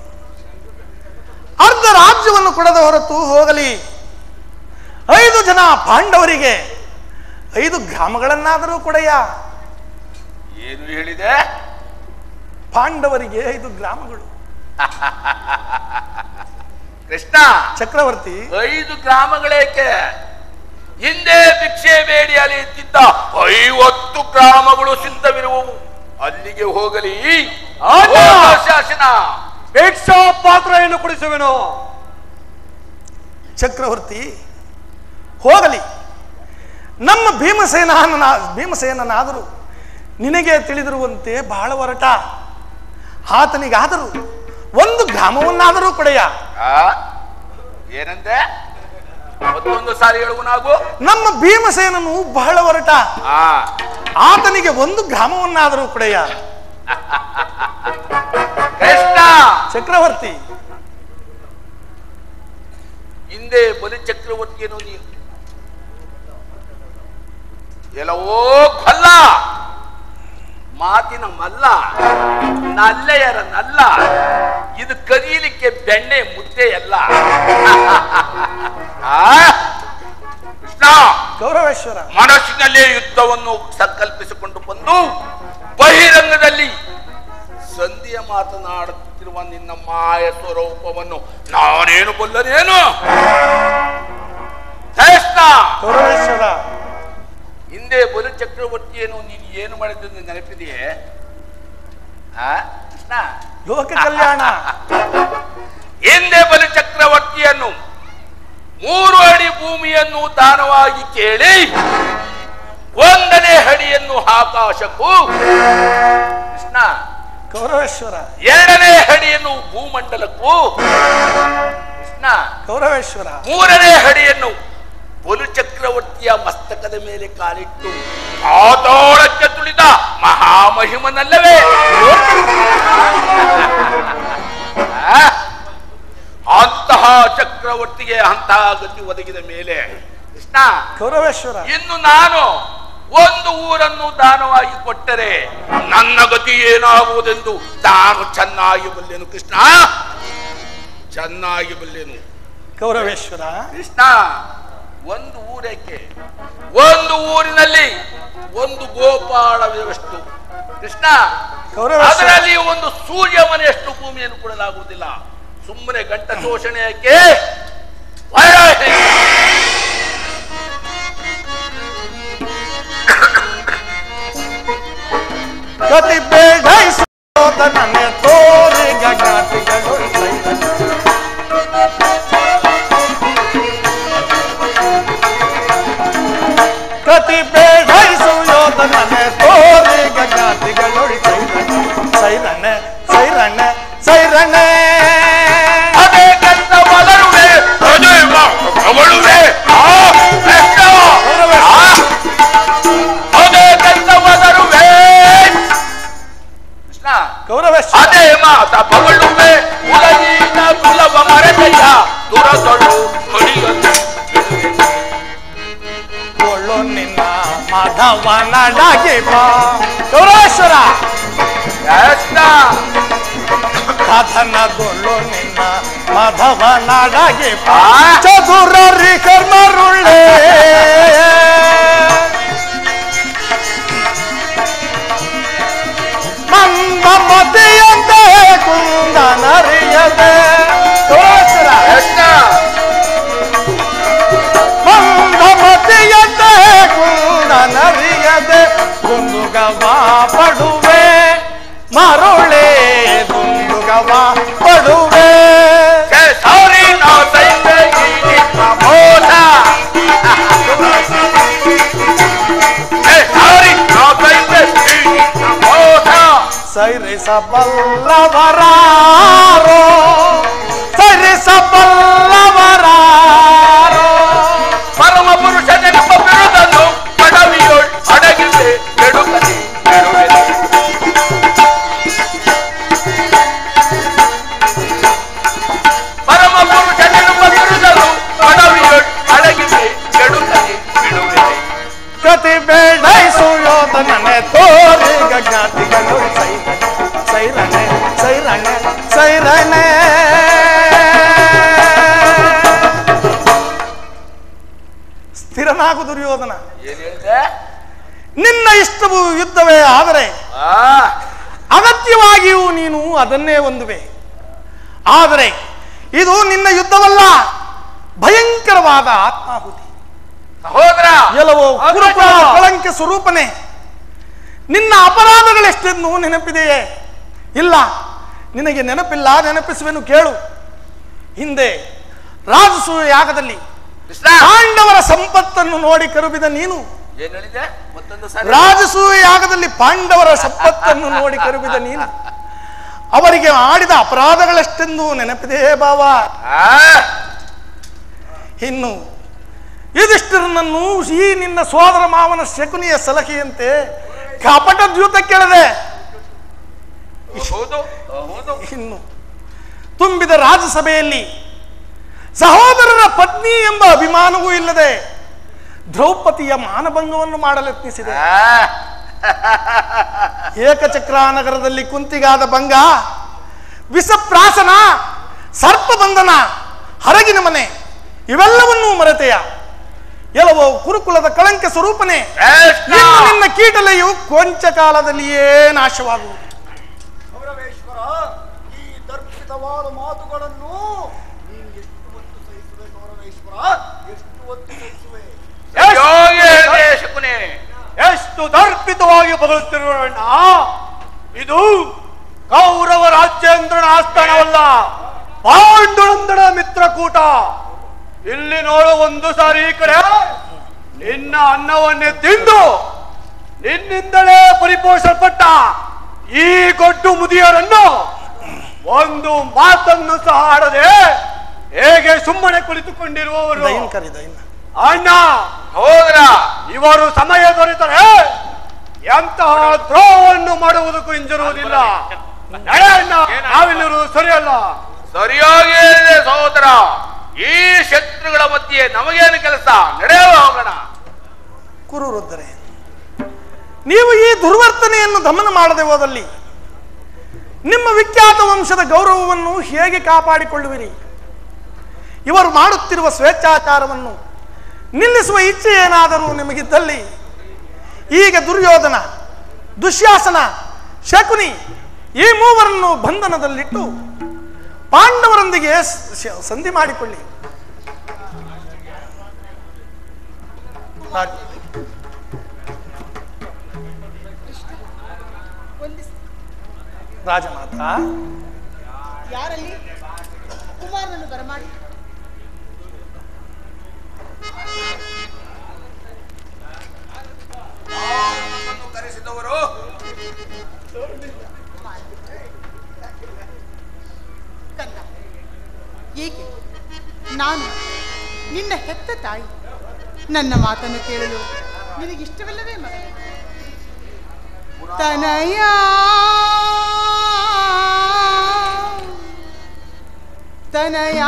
ಅರ್ಧ ರಾಜ್ಯವನ್ನು ಕೊಡದ ಹೊರತು ಹೋಗಲಿ. 5 ಜನ ಪಾಂಡವರಿಗೆ 5 ಗ್ರಾಮಗಳನ್ನಾದರೂ ಕೊಡೆಯ.
ಏನು ಹೇಳಿದೆ?
ಪಾಂಡವರಿಗೆ 5 ಗ್ರಾಮಗಳು.
ಕೃಷ್ಣ,
ಚಕ್ರವರ್ತಿ,
5 ಗ್ರಾಮಗಳೇಕೆ? ಹಿಂದೆ ಭಿಕ್ಷೆ ಬೇಡಿ ಅಲೆಯುತ್ತಿದ್ದ 50 ಗ್ರಾಮಗಳು ಸಿದ್ಧವಿರುವವು. ಅಲ್ಲಿಗೆ ಹೋಗಲಿ. ಶಾಸನ
ಭಿಕ್ಷಾ ಪಾತ್ರೆಯನ್ನು ಕುಡಿಸುವೆನು.
ಚಕ್ರವರ್ತಿ, ಹೋಗಲಿ. ನಮ್ಮ ಭೀಮಸೇನನಾದರೂ ನಿನಗೆ ತಿಳಿದಿರುವಂತೆ ಬಹಳ ಹೊರಟ. ಆತನಿಗಾದರೂ 1 ಗ್ರಾಮವನ್ನಾದರೂ ಕೊಡೆಯ.
ಏನಂದ್ರೆ ಮತ್ತೊಂದು ಸಾರಿ ಹೇಳುವ ನಾವು.
ನಮ್ಮ ಭೀಮಸೇನನು ಬಹಳ ಹೊರಟ. ಆತನಿಗೆ 1 ಗ್ರಾಮವನ್ನಾದರೂ ಕೊಡೆಯ.
ಕೃಷ್ಣ,
ಚಕ್ರವರ್ತಿ,
ಹಿಂದೆ ಬಲಿ ಚಕ್ರವರ್ತಿಯನ್ನು ನೀನು ಎಲ್ಲವೋ ಕೊಲ್ಲ, ಮಾತಿನ ಮಲ್ಲ, ನಲ್ಲೆಯರ ನಲ್ಲ, ಇದು ಕದಿಯಲಿಕ್ಕೆ ಬೆಣ್ಣೆ ಮುದ್ದೆ ಎಲ್ಲ. ಕೃಷ್ಣ,
ಗೌರವೇಶ್ವರ,
ಮನಸ್ಸಿನಲ್ಲೇ ಯುದ್ಧವನ್ನು ಸಂಕಲ್ಪಿಸಿಕೊಂಡು ಬಂದು ಬಹಿರಂಗದಲ್ಲಿ ಸಂಧಿಯ ಮಾತನಾಡುತ್ತಿರುವ ನಿನ್ನ ಮಾಯ ಸ್ವರೂಪವನ್ನು ನಾನೇನು ಬಲ್ಲನೇನು?
ಗೌರವೇಶ್ವರ,
ಹಿಂದೆ ಬಲು ಚಕ್ರವರ್ತಿಯನ್ನು ನೀನು ಏನು ಮಾಡಿದ್ದು ನೆನಪಿದೆಯೇ? ಕೃಷ್ಣ,
ಲೋಕ ಕಲ್ಯಾಣ.
ಹಿಂದೆ ಬಲು ಚಕ್ರವರ್ತಿಯನ್ನು 3 ಅಡಿ ಭೂಮಿಯನ್ನು ದಾನವಾಗಿ ಕೇಳಿ 1ನೇ ಅಡಿಯನ್ನು ಆಕಾಶಕ್ಕೂ, ಕೃಷ್ಣ,
ಗೌರವೇಶ್ವರ,
2ನೇ ಅಡಿಯನ್ನು ಭೂಮಂಡಲಕ್ಕೂ, ಕೃಷ್ಣ,
ಗೌರವೇಶ್ವರ,
3ನೇ ಅಡಿಯನ್ನು ಬಲು ಚಕ್ರವರ್ತಿಯ ಮಸ್ತಕದ ಮೇಲೆ ಕಾಲಿಟ್ಟು ಪಾತಾಳಕ್ಕೆ ತುಳಿದ ಮಹಾಮಹಿಮನಲ್ಲವೇ? ಅಂತಹ ಚಕ್ರವರ್ತಿಗೆ ಅಂತಹ ಗತಿ ಒದಗಿದ ಮೇಲೆ ಕೃಷ್ಣ,
ಗೌರವೇಶ್ವರ,
ಇನ್ನು ನಾನು 1 ಊರನ್ನು ದಾನವಾಗಿ ಕೊಟ್ಟರೆ ನನ್ನ ಗತಿ ಏನಾಗುವುದೆಂದು ನಾನು ಚೆನ್ನಾಗಿ ಬಲ್ಲೆನು ಕೃಷ್ಣ, ಚೆನ್ನಾಗಿ ಬಲ್ಲೆನು.
ಗೌರವೇಶ್ವರ,
ಕೃಷ್ಣ, 1 ಊರಕ್ಕೆ 1 ಊರಿನಲ್ಲಿ 1 ಗೋಪಾಳವಿರುವಷ್ಟು ಕೃಷ್ಣ, ಅದರಲ್ಲಿ 1 ಸೂರ್ಯ ಮನೆಯಷ್ಟು ಭೂಮಿಯನ್ನು ಕೊಡಲಾಗುವುದಿಲ್ಲ. ಸುಮ್ಮನೆ ಗಂಟ ಶೋಷಣೆಯಕ್ಕೆ
ಗತಿ ಬೇಡನೆ ತೋರಿ ಗಗತಿಗಳು ಗತಿ ಬೇಡೈಸು ಯೋಧನೆ ತೋರಿ ಗಗತಿಗಳು ಸೈರಣ್ಣ ಸೈರಣ್ಣ ಸೈರಣ್ಣ
ಅದೇ ಗಂಧ
ಬಾ ಗೌರೇಶ್ವರ
ಕೃಷ್ಣ
ಕಥನಗೊಳ್ಳು ನಿನ್ನ ಮಾಧವನಾಡಾಗಿ ಬಾ ಚದುರರಿ ಕರ್ಮರುಳ್ಳೆ ಮಂದ ಮತಿಯಂತೆ ಕುಂದನರಿಯದೆ
ಕೃಷ್ಣ
ಮಂದ ಮತಿಯಂತೆ ಕುಂದನರಿಯದೆ ಕುಂದುಗವ ಪಡುವೆ ಮರುಳೆ ಕುಂದುಗವ ಪಡುವೆ
ಸಾರಿ ನಾವು ಸೈತೆ ಮೋಸ ಸಾರಿ ನಾವು ಸೈತೆ ಮೋಸ
ಸೈರಿಸಬಲ್ಲವರಾರೋ ಸೈರಿಸಬಲ್ಲವರಾರೋ
ಪರಮ ಪುರುಷನ ನಮ್ಮ ಬಿರುದನ್ನು ಪದವಿಯೋಳ್ ಅಡಗಿಸಿ ಕೆಡುಕಲಿ ಕೆಡುವೆನು ಪರಮ ಪುರುಷನ ನಮ್ಮ ಬಿರುದನ್ನು ಪದವಿಯೋಳ್ ಅಡಗಿಸಿ ಕೆಡುಕಲಿ ಬಿಡುವೆನು
ಗತಿ ಬೇಡ ಸುಯೋಧನನೆ ತೋರಿಗ ಜ್ಞಾತಿಗಳು ಸೈರನೆ ಸೈರನೆ ಸೈರನೆ ಸ್ಥಿರನಾಗು ದುರ್ಯೋಧನ.
ಏನ್ ಹೇಳಿದೆ?
ನಿನ್ನ ಇಷ್ಟವು ಯುದ್ಧವೇ ಆದರೆ ಅಗತ್ಯವಾಗಿಯೂ ನೀನು ಅದನ್ನೇ ಹೊಂದುವೆ. ಆದರೆ ಇದು ನಿನ್ನ ಯುದ್ಧವಲ್ಲ, ಭಯಂಕರವಾದ ಆತ್ಮಾಹುತಿ.
ಸಹೋದರ
ಎಲ್ಲವೋ ಕುರುಕುಲ ಕಳಂಕ ಸ್ವರೂಪನೇ, ನಿನ್ನ ಅಪರಾಧಗಳೆಷ್ಟೆಂದು ನೆನಪಿದೆಯೇ? ಇಲ್ಲ, ನಿನಗೆ ನೆನಪಿಲ್ಲ. ನೆನಪಿಸುವೆನು ಕೇಳು. ಹಿಂದೆ ರಾಜಸೂಯ ಯಾಗದಲ್ಲಿ ಪಾಂಡವರ ಸಂಪತ್ತನ್ನು ನೋಡಿ ಕರುಬಿದ ನೀನು.
ಏನ್ ಹೇಳಿದೆ? ಮತ್ತೊಂದು ಸಾರಿ
ರಾಜಸೂಯ ಯಾಗದಲ್ಲಿ ಪಾಂಡವರ ಸಂಪತ್ತನ್ನು ನೋಡಿ ಕರುಬಿದ ನೀನು. ಅವರಿಗೆ ಆಡಿದ ಅಪರಾಧಗಳೆಷ್ಟೆಂದು ನೆನಪಿದೆಯೇ ಬಾವ? ಇನ್ನು ಯುಧಿಷ್ಠಿರನನ್ನು ಈ ನಿನ್ನ ಸೋದರ ಮಾವನ ಶಕುನಿಯ ಸಲಹೆಯಂತೆ ಕಪಟ ದ್ಯೂತ ಕೆಳದೆ. ಇನ್ನು ತುಂಬಿದ ರಾಜಸಭೆಯಲ್ಲಿ ಸಹೋದರರ ಪತ್ನಿ ಎಂಬ ಅಭಿಮಾನವೂ ಇಲ್ಲದೆ ದ್ರೌಪದಿಯ ಮಾನಭಂಗವನ್ನು ಮಾಡಲೆತ್ನಿಸಿದೆ. ಏಕಚಕ್ರಾನಗರದಲ್ಲಿ ಕುಂತಿಗಾದ ಭಂಗ, ವಿಷಪ್ರಾಸನ, ಸರ್ಪಬಂಧನ, ಹರಗಿನ ಮನೆ ಇವೆಲ್ಲವನ್ನೂ ಮರೆತೆಯ. ಎಲ್ಲವೋ ಕುರುಕುಲದ ಕಳಂಕ ಸ್ವರೂಪನೇ, ನಿನ್ನ ಕೀಟಲೆಯು ಕೊಂಚ ಕಾಲದಲ್ಲಿಯೇ ನಾಶವಾಗುವುದು.
ಗೌರವೇಶ್ವರ, ಈ ದರ್ಪಿತವಾದ ಮಾತುಗಳನ್ನು ನೀನು ಎಷ್ಟು ಹೊತ್ತು ಸಹಿಸುವೆ? ಗೌರವೇಶ್ವರ, ಎಷ್ಟು ಹೊತ್ತು ಸಹಿಸುವೆ?
ಶಕುನಿ
ಎಷ್ಟು ದರ್ಪಿತವಾಗಿ ಬದುಕುತ್ತಿರುವಣ್ಣ. ಇದು ಕೌರವ ರಾಜ್ಯೇಂದ್ರನ ಆಸ್ಥಾನವಲ್ಲ, ಪಾಂಡುನಂದನ ಮಿತ್ರಕೂಟ. ಇಲ್ಲಿ ನೋಡು, ಒಂದು ಸಾರಿ ಈ ಕಡೆ ನಿನ್ನ ಅನ್ನವನ್ನೇ ತಿಂದು ನಿನ್ನಿಂದಲೇ ಪರಿಪೋಷಲ್ಪಟ್ಟ ಈ ಗೊಡ್ಡು ಮುದಿಯರನ್ನು ಒಂದು ಮಾತನ್ನು ಸಹ ಆಡದೆ ಹೇಗೆ ಸುಮ್ಮನೆ ಕುಳಿತುಕೊಂಡಿರುವವರು? ಅಣ್ಣ,
ಹೋದ್ರ
ಇವರು ಸಮಯ ದೊರೆತರೆ ಎಂತಹ ದ್ರೋಹವನ್ನು ಮಾಡುವುದಕ್ಕೂ ಹಿಂಜರುವುದಿಲ್ಲ. ನಡೆ ಅಣ್ಣ, ನಾವಿಲ್ಲಿರುವುದು ಸರಿಯಲ್ಲ.
ಸರಿಯಾಗಿ ಹೇಳಿದೆ ಸಹೋದರ. ಈ ಶತ್ರುಗಳ ಮಧ್ಯೆ ನಮಗೇನು ಕೆಲಸ? ನಡೆಯುವ ಹೋಗೋಣ.
ಕುರುವೃದ್ಧರೇ, ನೀವು ಈ ದುರ್ವರ್ತನೆಯನ್ನು ದಮನ ಮಾಡದೆ ಹೋದಲ್ಲಿ ನಿಮ್ಮ ವಿಖ್ಯಾತ ವಂಶದ ಗೌರವವನ್ನು ಹೇಗೆ ಕಾಪಾಡಿಕೊಳ್ಳುವಿರಿ? ಇವರು ಮಾಡುತ್ತಿರುವ ಸ್ವೇಚ್ಛಾಚಾರವನ್ನು ನಿಲ್ಲಿಸುವ ಇಚ್ಛೆ ಏನಾದರೂ ನಿಮಗಿದ್ದಲ್ಲಿ ಈಗ ದುರ್ಯೋಧನ, ದುಶ್ಯಾಸನ, ಶಕುನಿ ಈ ಮೂವರನ್ನು ಬಂಧನದಲ್ಲಿಟ್ಟು ಪಾಂಡವರೊಂದಿಗೆ ಸಂಧಿ ಮಾಡಿಕೊಳ್ಳಿ. ರಾಜಮಾತ,
ಯಾರಲ್ಲಿ ಕುಮಾರನನ್ನು ಬರಮಾಡಿ.
ಕರೆಸಿದವರು
ಕಂದ, ಏಕೆ? ನಾನು ನಿನ್ನ ಹೆತ್ತ ತಾಯಿ. ನನ್ನ ಮಾತನ್ನು ಕೇಳಲು ನಿನಗಿಷ್ಟವಿಲ್ಲವೇ ಮಗ? ತನಯ ತನಯ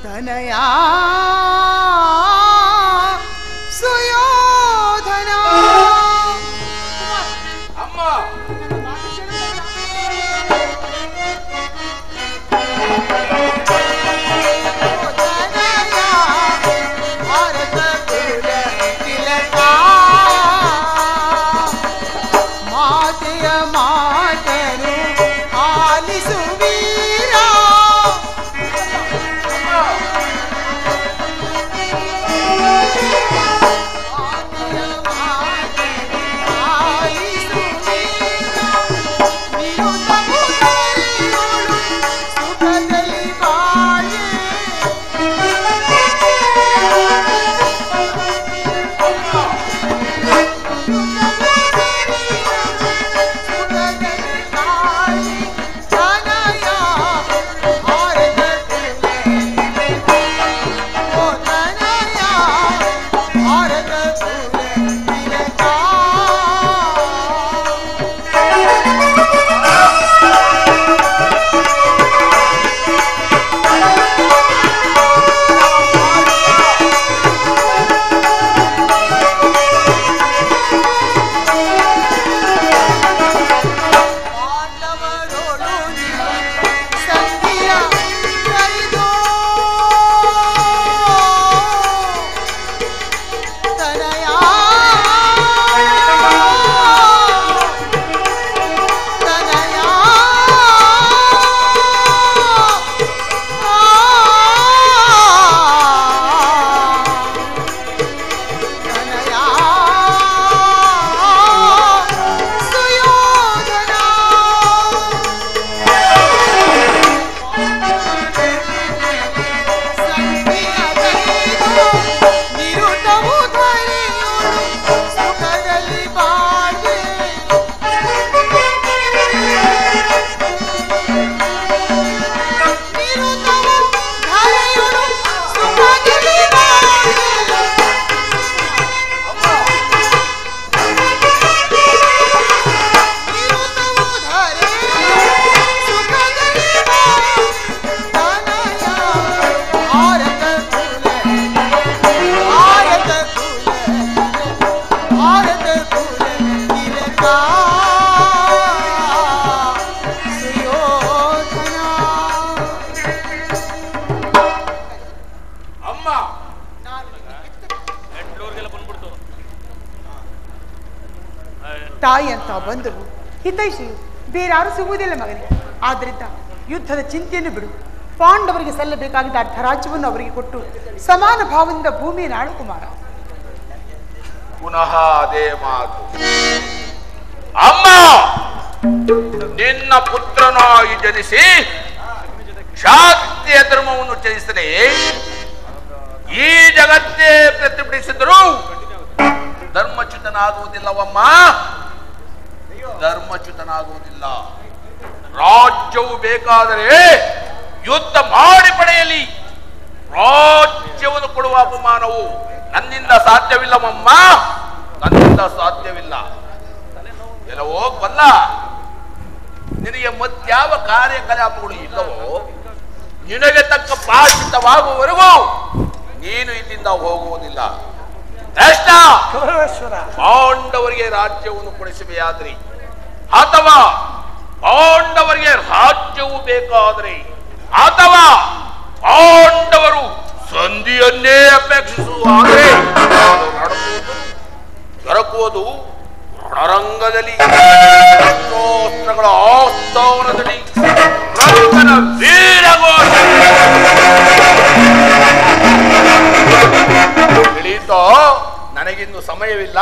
ತನಯ ಮಾತನು ಆಲಿಸು ವೀರ ತಾಯಿ ಅಂತ ಬಂದರು ಹಿತೈಷಿಯು ಬೇರಾರು ಸಿಗುವುದಿಲ್ಲ ಮಗನಿಗೆ. ಆದ್ದರಿಂದ ಯುದ್ಧದ ಚಿಂತೆಯನ್ನು ಬಿಡು. ಪಾಂಡವರಿಗೆ ಸಲ್ಲಬೇಕಾಗಿದ್ದ ಅರ್ಧ ರಾಜ್ಯವನ್ನು ಅವರಿಗೆ ಕೊಟ್ಟು ಸಮಾನ ಭಾವದಿಂದ ಭೂಮಿಯನ್ನು ಆಳು ಕುಮಾರ.
ಪುನಃ ಅದೇ ಮಾತು. ಅಮ್ಮ, ನಿನ್ನ ಪುತ್ರನಾಗಿ ಜನಿಸಿ ಕ್ಷಾತ್ರಿಯ ಧರ್ಮವನ್ನು ತ್ಯಜಿಸದೆ ಈ ಜಗತ್ತೇ ಪ್ರತಿಭಟಿಸಿದರು ಧರ್ಮಚ್ಯುತನಾಗುವುದಿಲ್ಲವಮ್ಮ, ಧರ್ಮಚ್ಯುತನಾಗುವುದಿಲ್ಲ. ರಾಜ್ಯವು ಬೇಕಾದರೆ ಯುದ್ಧ ಮಾಡಿ ಪಡೆಯಲಿ, ರಾಜ್ಯವನ್ನು ಕೊಡುವ ಅಪಮಾನವು ನನ್ನಿಂದ ಸಾಧ್ಯವಿಲ್ಲವಮ್ಮ, ನನ್ನಿಂದ ಸಾಧ್ಯವಿಲ್ಲ. ಎಲ್ಲವೋ ಕೊಲ್ಲ, ನಿನಗೆ ಮತ್ಯಾವ ಕಾರ್ಯಕಲಾಪಗಳು ಇಲ್ಲವೋ ನಿನಗೆ ತಕ್ಕ ಪ್ರಾಶ್ಚಿತವಾಗುವವರೆಗೂ ನೀನು ಇಲ್ಲಿಂದ ಹೋಗುವುದಿಲ್ಲ. ಪಾಂಡವರಿಗೆ ರಾಜ್ಯವನ್ನು ಕೊಡಿಸಬೇಕಾದ್ರಿ ಅಥವಾ ಪಾಂಡವರಿಗೆ ರಾಜ್ಯವು ಬೇಕಾದರೆ ಅಥವಾ ಪಾಂಡವರು ಸಂಧಿಯನ್ನೇ ಅಪೇಕ್ಷಿಸುವಾದರೆ ದೊರಕುವುದು ರಣರಂಗದಲ್ಲಿ ಶಸ್ತ್ರಾಸ್ತ್ರಗಳ ಆಸ್ಥಾನದಲ್ಲಿ ರಂಗನ ವೀರಘೋಷ. ತಿಳಿಯಿತೋ, ನನಗಿನ್ನು ಸಮಯವಿಲ್ಲ,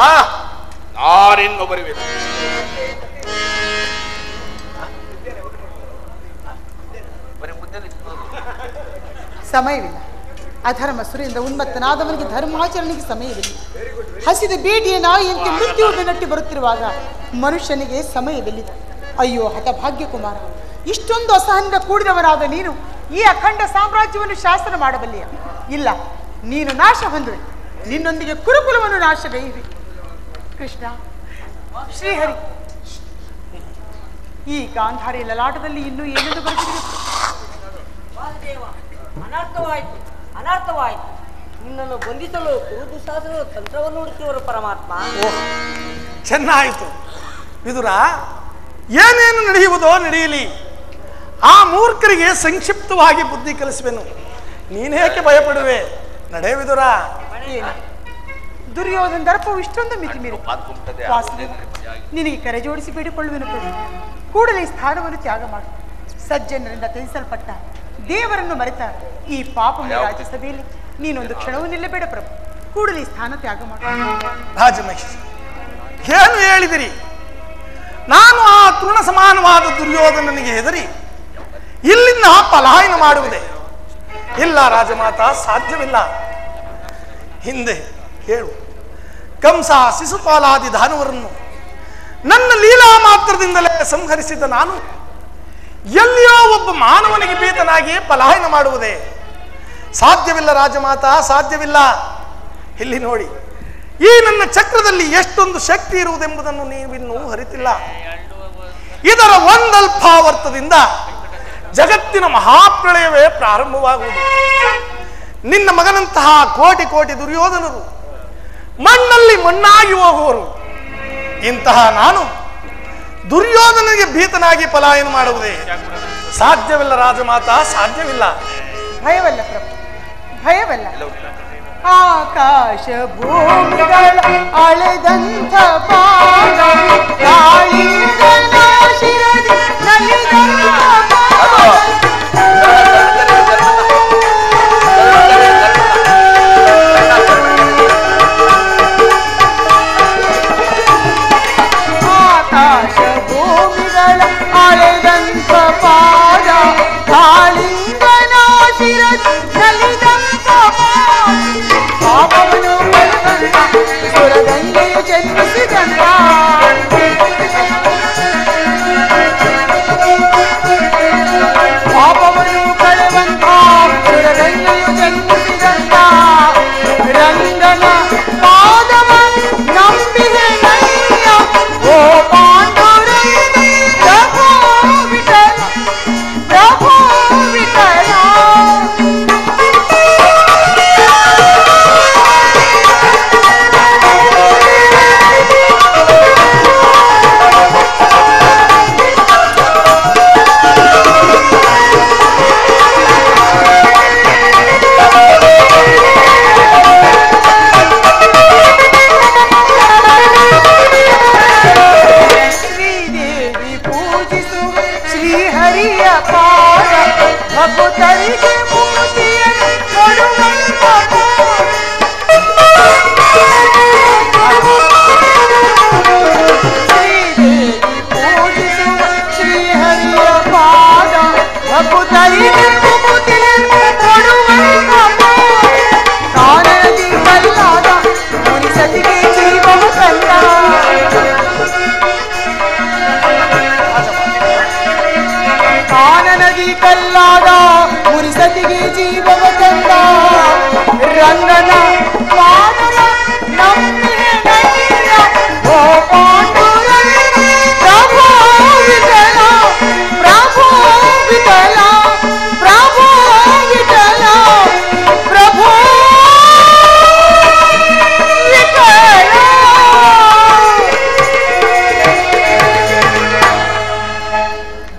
ನಾನಿನ್ನು ಬರುವೆನು.
ಸಮಯವಿಲ್ಲ. ಅಧರ್ಮ ಸುರಿಯಿಂದ ಉನ್ಮತ್ತನಾದವನಿಗೆ ಧರ್ಮಾಚರಣೆಗೆ ಸಮಯವಿಲ್ಲ. ಹಸಿದ ಬೇಟೆಯ ನಾಯಿಯಂತೆ ಮೃತ್ಯುವು ಬೆನ್ನಟ್ಟಿ ಬರುತ್ತಿರುವಾಗ ಮನುಷ್ಯನಿಗೆ ಸಮಯವಿಲ್ಲ. ಅಯ್ಯೋ ಹತಭಾಗ್ಯ ಕುಮಾರ, ಇಷ್ಟೊಂದು ಅಸಹನೆಯಿಂದ ಕೂಡಿದವನಾದ ನೀನು ಈ ಅಖಂಡ ಸಾಮ್ರಾಜ್ಯವನ್ನು ಶಾಸನ ಮಾಡಬಲ್ಲಿಯ? ಇಲ್ಲ, ನೀನು ನಾಶ ಹೊಂದುವೆ, ನಿನ್ನೊಂದಿಗೆ ಕುರುಕುಲವನ್ನು ನಾಶಗೈವೆ. ಕೃಷ್ಣ, ಶ್ರೀಹರಿ, ಈ ಗಾಂಧಾರಿ ಲಲಾಟದಲ್ಲಿ ಇನ್ನೂ ಏನೆಂದು ಬರುತ್ತಿದೆ?
ಅನರ್ಥವಾಯಿತು, ಅನರ್ಥವಾಯಿತು. ನಿನ್ನನ್ನು ಬಂಧಿಸಲು ಕುರುದುಶಾಸನದ ತಂತ್ರವನ್ನು ಹುಡುಕಿವರು ಪರಮಾತ್ಮ.
ಚೆನ್ನಾಯಿತು ವಿದುರ, ಏನೇನು ನಡೆಯುವುದೋ ನಡೆಯಲಿ. ಆ ಮೂರ್ಖರಿಗೆ ಸಂಕ್ಷಿಪ್ತವಾಗಿ ಬುದ್ಧಿ ಕಲಿಸುವೆನು. ನೀನೇಕೆ ಭಯಪಡುವೆ? ನಡೆ ವಿದುರ.
ದುರ್ಯೋಧನ ದರ್ಪವು ಇಷ್ಟೊಂದು ಮಿತಿ ಮೀರಿ ನಿನಗೆ ಕರೆಜೋಡಿಸಿ ಬೇಡಿಕೊಳ್ಳುವೆನು ಪ್ರಭು. ಕೂಡಲೇ ಈ ಸ್ಥಾನವನ್ನು ತ್ಯಾಗ ಮಾಡು. ಸಜ್ಜನರಿಂದ ತ್ಯಜಿಸಲ್ಪಟ್ಟ ದೇವರನ್ನು ಮರೆತ ಈ ಪಾಪಮಯ ರಾಜ್ಯಸಭೆಯಲ್ಲಿ ನೀನೊಂದು ಕ್ಷಣವೂ ನಿಲ್ಲಬೇಡ ಪ್ರಭು. ಕೂಡಲೇ ಈ ಸ್ಥಾನ ತ್ಯಾಗ ಮಾಡು.
ರಾಜಮಹೇಶ್, ಏನು ಹೇಳಿದಿರಿ? ನಾನು ಆ ತೃಣ ಸಮಾನವಾದ ದುರ್ಯೋಧನನಿಗೆ ಹೆದರಿ ಇಲ್ಲಿಂದ ಪಲಾಯನ ಮಾಡುವುದೇ? ಇಲ್ಲ ರಾಜಮಾತಾ, ಸಾಧ್ಯವಿಲ್ಲ. ಹಿಂದೆ ಹೇಳು, ಕಂಸ ಶಿಶುಪಾಲಾದಿ ದಾನವರನ್ನು ನನ್ನ ಲೀಲಾ ಮಾತ್ರದಿಂದಲೇ ಸಂಹರಿಸಿದ ನಾನು ಎಲ್ಲಿಯೋ ಒಬ್ಬ ಮಾನವನಿಗೆ ಭೀತನಾಗಿ ಪಲಾಯನ ಮಾಡುವುದೇ? ಸಾಧ್ಯವಿಲ್ಲ ರಾಜಮಾತಾ, ಸಾಧ್ಯವಿಲ್ಲ. ಇಲ್ಲಿ ನೋಡಿ, ಈ ನನ್ನ ಚಕ್ರದಲ್ಲಿ ಎಷ್ಟೊಂದು ಶಕ್ತಿ ಇರುವುದೆಂಬುದನ್ನು ನೀವಿನ್ನೂ ಅರಿತಿಲ್ಲ. ಇದರ ಒಂದಲ್ಪಾವರ್ತದಿಂದ ಜಗತ್ತಿನ ಮಹಾಪ್ರಳಯವೇ ಪ್ರಾರಂಭವಾಗುವುದು. ನಿನ್ನ ಮಗನಂತಹ ಕೋಟಿ ಕೋಟಿ ದುರ್ಯೋಧನರು ಮಣ್ಣಲ್ಲಿ ಮಣ್ಣಾಗಿ ಹೋಗುವರು. ಇಂತಹ ನಾನು ದುರ್ಯೋಧನಿಗೆ ಭೀತನಾಗಿ ಪಲಾಯನ ಮಾಡುವುದೇ? ಸಾಧ್ಯವಿಲ್ಲ ರಾಜಮಾತಾ, ಸಾಧ್ಯವಿಲ್ಲ.
ಭಯವಲ್ಲ ಪ್ರಭು, ಭಯವಲ್ಲ. ಆಕಾಶ ಭೂಮಿಗಳ ಅಳೆದಂಥ ಪಾದ, ಗಾಳಿಗಳ ಶಿರದಿ ನಲಿದಂಥ ಪಾದ. ಆಕಾಶ ಭೂಮಿಗಳ ಅಳೆದಂಥ ಪಾದ, ಗಾಳಿಗಳ ಶಿರದಿ ನಲಿದಂಥ ಪಾಪವನ್ನು ಕಳೆದಂತ ಸುರಗಂಗೆಯು ಜನ್ಮಿಸಿದಂತ, ಪಾಪವನ್ನು ಕಳೆವಂತ ಸುರಗಂಗೆಯು ಜನ್ಮಿಸಿದಂತ ರಂಗನ ಪಾದವ ನಂಬಿದೆನಯ್ಯ ಓ ಪಾಂಡುರಂಗ ಪ್ರಭು ವಿಠಲ, ಪ್ರಭು ವಿಠಲ. ಭಕ್ತರಿಗೆ ಮುಕ್ತಿಯನ್ನು ಕೊಡುವಂತ ಶ್ರೀದೇವಿ ಪೂಜಿಸುವ ಶ್ರೀಹರಿಯ ಪಾದ, ಭಕ್ತರಿಗೆ ಮುಕ್ತಿಯನ್ನು ಕೊಡುವಂತ ಕಾನನದಿ ಕಲ್ಲಾದ ಮುನಿಸತಿಗೆ ಜೀವವ ಕಂದ, ಕಾನನದಿ ಕಲ್ಲಾದ ಮುನಿಸತಿಗೆ ಜೀವವ ಕಂದ ರಂಗನ ಪಾದವ ನಂಬಿದೆನಯ್ಯ ಓ ಪಾಂಡುರಂಗ ಪ್ರಭು ವಿಠಲ, ಪ್ರಭು ವಿಠಲ, ಪ್ರಭು ವಿಠಲ, ಪ್ರಭು ವಿಠಲ.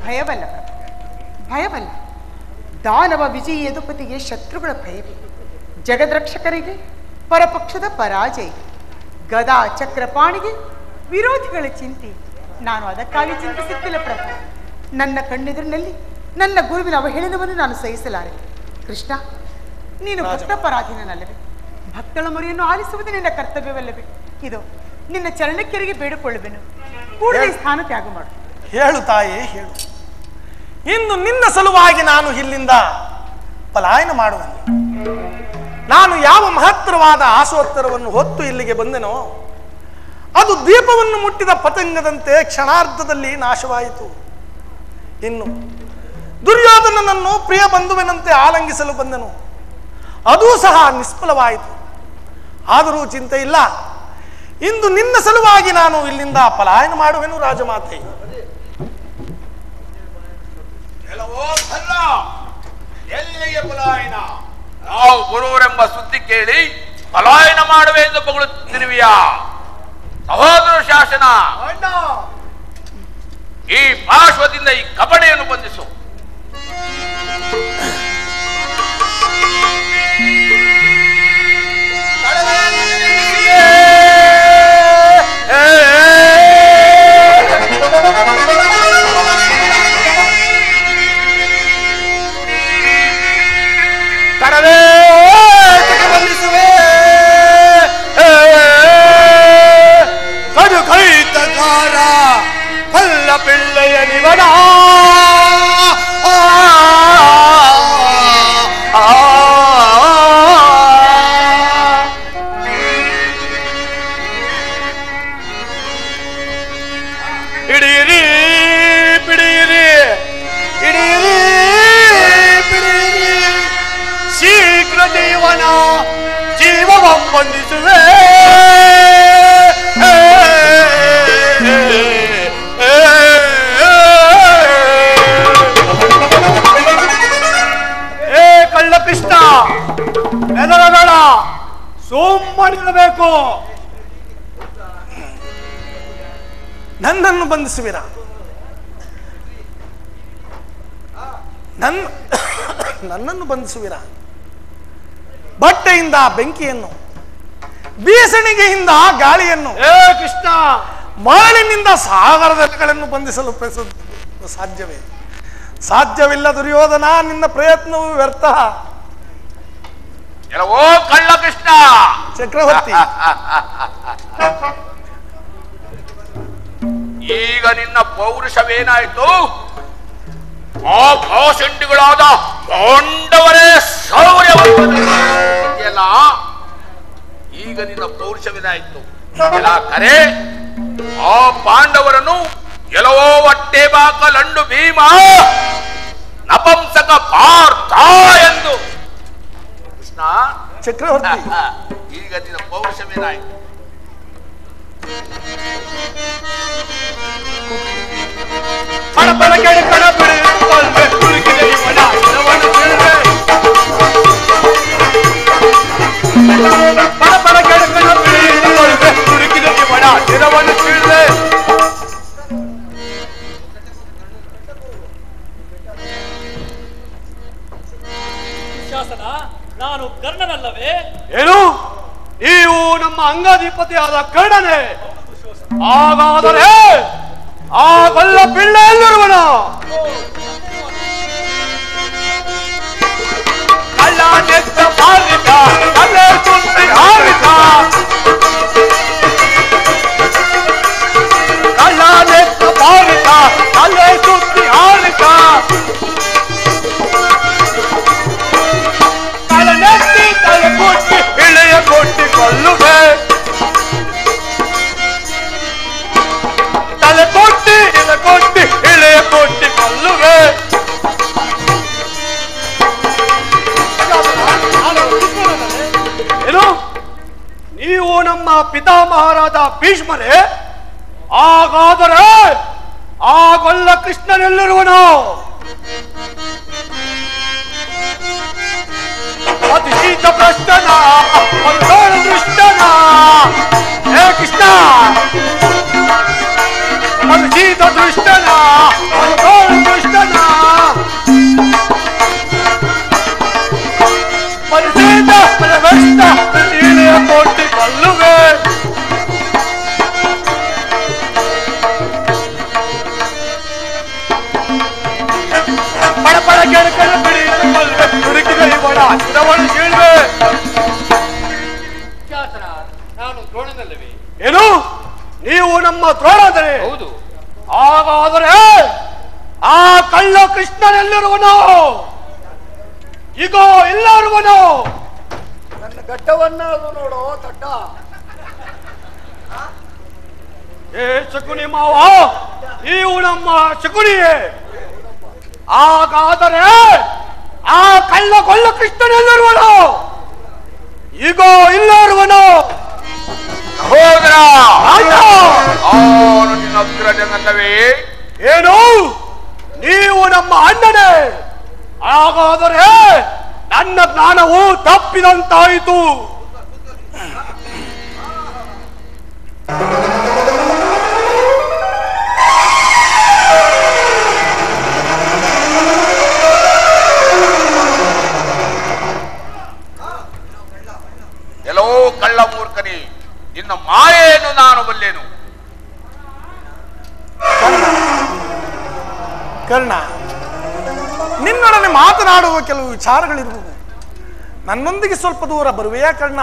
ಭಯವಲ್ಲ ಪ್ರಭು, ಭಯವಲ್ಲ. ದಾನವ ವಿಜಯಿ ಯದುಪತಿಗೆ ಶತ್ರುಗಳ ಭಯವೇ, ಜಗದ್ರಕ್ಷಕರಿಗೆ ಪರಪಕ್ಷದ ಪರಾಜಯ, ಗದಾ ಚಕ್ರಪಾಣಿಗೆ ವಿರೋಧಿಗಳ ಚಿಂತೆ. ನಾನು ಅದಕ್ಕಾಗಿ ಚಿಂತಿಸುತ್ತಿಲ್ಲ ಪ್ರಭು. ನನ್ನ ಕಣ್ಣೆದುರಿನಲ್ಲಿ ನನ್ನ ಗುರುವಿನ ಅವಹೇಳನವನ್ನು ನಾನು ಸಹಿಸಲಾರೆ. ಕೃಷ್ಣ, ನೀನು ಭಕ್ತ ಪರಾಧೀನನಲ್ಲವೇ? ಭಕ್ತಳ ಮೊರೆಯನ್ನು ಆಲಿಸುವುದು ನಿನ್ನ ಕರ್ತವ್ಯವಲ್ಲವೇ? ಇದು ನಿನ್ನ ಚರಣಕ್ಕೆರಿಗೆ ಬೇಡಿಕೊಳ್ಳುವೆನು. ಕೂಡಲೇ ಸ್ಥಾನ ತ್ಯಾಗ ಮಾಡು.
ಹೇಳು ತಾಯೇ, ಹೇಳು. ಇನ್ನು ನಿನ್ನ ಸಲುವಾಗಿ ನಾನು ಇಲ್ಲಿಂದ ಪಲಾಯನ ಮಾಡುವನು. ನಾನು ಯಾವ ಮಹತ್ತರವಾದ ಆಶೋತ್ತರವನ್ನು ಹೊತ್ತು ಇಲ್ಲಿಗೆ ಬಂದೆನೋ ಅದು ದೀಪವನ್ನು ಮುಟ್ಟಿದ ಪತಂಗದಂತೆ ಕ್ಷಣಾರ್ಧದಲ್ಲಿ ನಾಶವಾಯಿತು. ಇನ್ನು ದುರ್ಯೋಧನನನ್ನು ಪ್ರಿಯ ಬಂಧುವಿನಂತೆ ಆಲಂಗಿಸಲು ಬಂದನು, ಅದೂ ಸಹ ನಿಷ್ಫಲವಾಯಿತು. ಆದರೂ ಚಿಂತೆ ಇಲ್ಲ, ಇಂದು ನಿನ್ನ ಸಲುವಾಗಿ ನಾನು ಇಲ್ಲಿಂದ ಪಲಾಯನ ಮಾಡುವೆನು ರಾಜಮಾತೆ.
ಎಲ್ಲಿಗೆ ಪಲಾಯನ? ನಾವು ಬರುವರೆಂಬ ಸುದ್ದಿ ಕೇಳಿ ಪಲಾಯನ ಮಾಡುವೆ ಎಂದು ಬಗಳುತ್ತಿರುವಿಯಾ? ಸಹೋದರ ಶಾಸನ, ಈ ಪಾರ್ಶ್ವದಿಂದ ಈ ಕಪಡೆಯನ್ನು ಬಂಧಿಸು. ಜೀವನ ಹಿಡಿಯಿರಿ ಬಿಡಿಯಿರಿ ಹಿಡಿಯಿರಿ ಬಿಡಿಯಿರಿ ಶೀಘ್ರ ಜೀವವ ಬಂಧಿಸುವೆ ಕಳ್ಳ ಕೃಷ್ಣ ಬೆದರಬೇಡ, ಸುಮ್ಮನಿರಬೇಕು.
ನನ್ನನ್ನು ಬಂಧಿಸುವಿರ? ನನ್ನನ್ನು ಬಂಧಿಸುವಿರ? ಬಟ್ಟೆಯಿಂದ ಬೆಂಕಿಯನ್ನು, ಬೀಸಣಿಗೆಯಿಂದ ಗಾಳಿಯನ್ನು,
ಕೃಷ್ಣ
ಮರಳಿನಿಂದ ಸಾಗರದಗಳನ್ನು ಬಂಧಿಸಲು ಸಾಧ್ಯವೇ? ಸಾಧ್ಯವಿಲ್ಲ ದುರ್ಯೋಧನ, ನಿನ್ನ ಪ್ರಯತ್ನವು ವ್ಯರ್ಥ.
ಎಲ್ಲವೋ ಕಳ್ಳ ಕೃಷ್ಣ
ಚಕ್ರವರ್ತಿ,
ಈಗ ನಿನ್ನ ಪೌರುಷವೇನಾಯ್ತು? ಆ ಭಾಷಂಡಿಗಳಾದ ಪಾಂಡವರೇ ಶೌರ್ಯವಂತಲ್ಲ. ಈಗ ನಿನ್ನ ಪೌರುಷವೇನಾಯ್ತು? ಕರೆ ಆ ಪಾಂಡವರನ್ನು ಎಲ್ಲವೋ ಹೊಟ್ಟೆ ಬಾಕಲಂಡು ಭೀಮ ನಪಂಸಕ ಪಾರ್ಥ ಎಂದು. ಕೃಷ್ಣ
ಚಕ್ರವರ್ತಿ,
ಈಗ ನಿನ್ನ ಪೌರುಷವೇನಾಯ್ತು? ಪಡಪಡ ಕೆಡಕಡ ಬಿಡಿದುಕೊಳ್ಳೆ ಹುಡುಕಿದೆ ಇವನ ಶಿರವನ್ನು ಬೀಳ್ವೆ. ಪಡಪಡ ಕೆಡಕಡ ಬಿಡಿದುಕೊಳ್ಳೆ ಹುಡುಕಿದೆ ಇವನ ಶಿರವನ್ನು ಬೀಳ್ವೆ.
ಶಾಸನ, ನಾನು ಕರ್ಣನಲ್ಲವೇ?
ಏನು? ನೀವು ನಮ್ಮ ಅಂಗಾಧಿಪತಿಯಾದ ಕರ್ಣನೇ? ಹಾಗಾದರೆ ಆ ಕೊಲ್ಲ ಪಿಳ್ಳ ಎಲ್ಲಿರುವನು? ಕಳ್ಳ ನೆತ್ತ ಬಾಲಿಕ ತಲೆ ಸುತ್ತಿ ಹಾರಿದ, ಕಳ್ಳ ನೆತ್ತ ಬಾಲಿಕ ತಲೆ ಸುತ್ತಿ ಹಾರಿದ, ತಲೆ ನೆತ್ತಿ ತಲೆ ಕೊಟ್ಟಿ ಇಳೆಯ ಕೊಟ್ಟಿ ಕೊಲ್ಲುವೆ, ತಲೆ ಕೊಟ್ಟಿ ಇಳೆ ಕೊಟ್ಟಿ ಇಳೆಯ ಕೊಟ್ಟಿ ಕೊಲ್ಲುವೆ. ಏನು? ನೀವು ನಮ್ಮ ಪಿತಾಮಹಾರಾದ ಭೀಷ್ಮರೇ? ಹಾಗಾದರೆ ಆ ಕೊಲ್ಲ ಕೃಷ್ಣನೆಲ್ಲಿರುವನು? ಅತಿಶೀತ ಭ್ರಷ್ಟನ ಮನೋಳ ದೃಷ್ಟನ. ಹೇ ಕೃಷ್ಣ, ಅತಿಶೀತ ದೃಷ್ಟನ ಮನೋಳ ದೃಷ್ಟನ, ಪರಿಶೀತ ಪರವಷ್ಟ ನೀಳೆಯ ಕೋಟಿ ಕೊಲ್ಲುವೆ. ಪಡಪಡ ಕೆಡಕಡ ಬಿಡಿದುಕೊಳ್ಳೆ ಹುಡುಕಿದ ಇವನ ಶಿರವನ್ನು ಬೀಳ್ವೆ.
ಶಾಸನ, ನಾನು ದ್ರೋಣನಲ್ಲವೇ?
ಏನು? ನೀವು ನಮ್ಮ ದ್ರೋಣಾದರೆ?
ಹೌದು.
ಹಾಗಾದರೆ ಆ ಕಳ್ಳ ಕೃಷ್ಣನೆಲ್ಲಿರುವನು? ಈಗ ಎಲ್ಲರುವನು?
ನನ್ನ ಘಟ್ಟವನ್ನಾದ್ರು ನೋಡೋ ತಟ್ಟ.
ಏ ಶಕುನಿ ಮಾವ, ನೀವು ನಮ್ಮ ಶಕುನಿಯೇ? ಹಾಗಾದರೆ ಆ ಕಳ್ಳ ಕೊಲ್ಲ ಕೃಷ್ಣನೆಲ್ಲಿರುವನು? ಈಗ ಇಲ್ಲರುವನು? ಹೋದ್ರ ನಿನ್ನ ಅಗ್ರಜನಲ್ಲವೇ? ಏನು? ನೀವು ನಮ್ಮ ಅಣ್ಣನೇ? ಹಾಗಾದರೆ ನನ್ನ ಜ್ಞಾನವು ತಪ್ಪಿದಂತಾಯಿತು. ಎಲ್ಲೋ ಕಳ್ಳ ಮೂರ್ಖನೇ, ನಿನ್ನ ಮಾಯೆಯನ್ನು ನಾನು ಬಲ್ಲೆನು.
ಕರ್ಣ, ನಿನ್ನೊಡನೆ ಮಾತನಾಡುವ ಕೆಲವು ವಿಚಾರಗಳಿರುವುದು. ನನ್ನೊಂದಿಗೆ ಸ್ವಲ್ಪ ದೂರ ಬರುವೆಯಾ ಕರ್ಣ?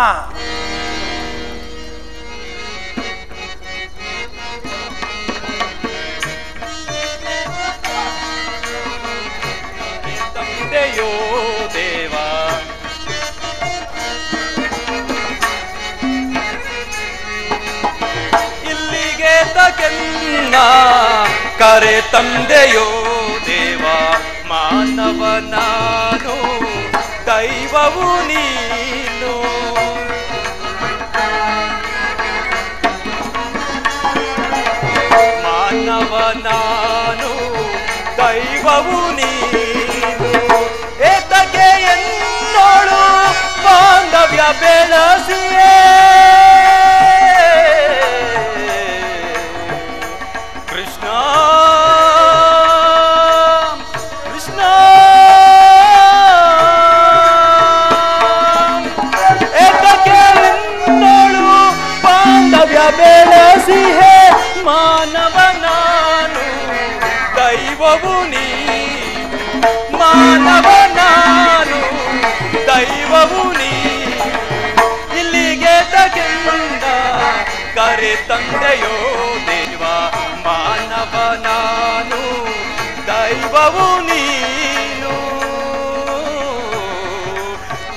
ಕೆನ್ನ ಕರೆ ತಂದೆಯೋ ದೇವ ಮಾನವ ನಾನು ದೈವವು ನೀನು ಮಾನವ ನಾನು ದೈವವು ನೀನು ಏತಕ್ಕೆ ಎನ್ನೋಳು ಬಾಂಧವ್ಯ ಬೆಳಸಿಯೇ ಕೃಷ್ಣ ಕೃಷ್ಣ ಏತಕ್ಕೆ ಎನ್ನೋಳು ಬಾಂಧವ್ಯ ಬೆಳಸಿಯೇ ಮಾನವ ನಾನು ದೈವವು ನೀನು ಮಾನವ ನಾನು ದೈವವು ನೀನು ಇಲ್ಲಿಗೆ ತಗೆಂದ ಕರೆ ತಂದೆಯೋ ದೇವ ಮಾನವ ನಾನು ದೈವವು ನೀನು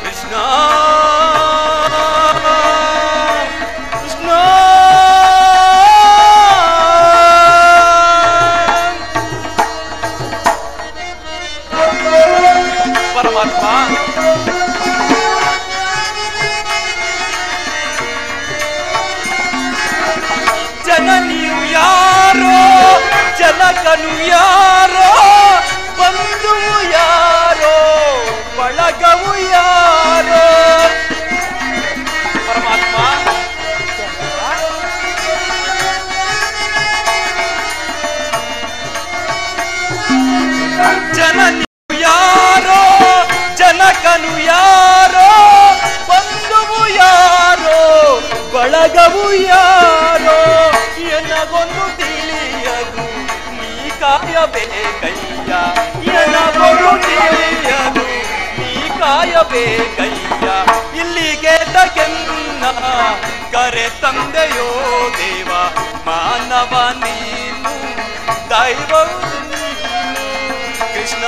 ಕೃಷ್ಣ ಕೃಷ್ಣ ಪರಮಾತ್ಮ ಜನನಿಯು ಯಾರೋ ಜನಕನು ಯಾರೋ ಬಂಧುವು ಯಾರೋ ಬಳಗವು ಯಾರೋ ಪರಮಾತ್ಮ ಜನನಿಯು ಯಾರೋ ಜನಕನು ಯಾರೋ ಬಂಧುವು ಯಾರೋ ಬಳಗವು ಯಾರೋ ಎನಗೊಂದು ತಿಳಿಯದು ನೀ ಕಾಯಬೇಕಯ್ಯ ಎನಗೊಂದು ತಿಳಿಯದು ನೀ ಕಾಯಬೇಕಯ್ಯ ಇಲ್ಲಿಗೆ ತಗೆನ್ನ ಕರೆ ತಂದೆಯೋ ದೇವ ಮಾನವ ನೀನು ದೈವವು ನೀನು ಕೃಷ್ಣ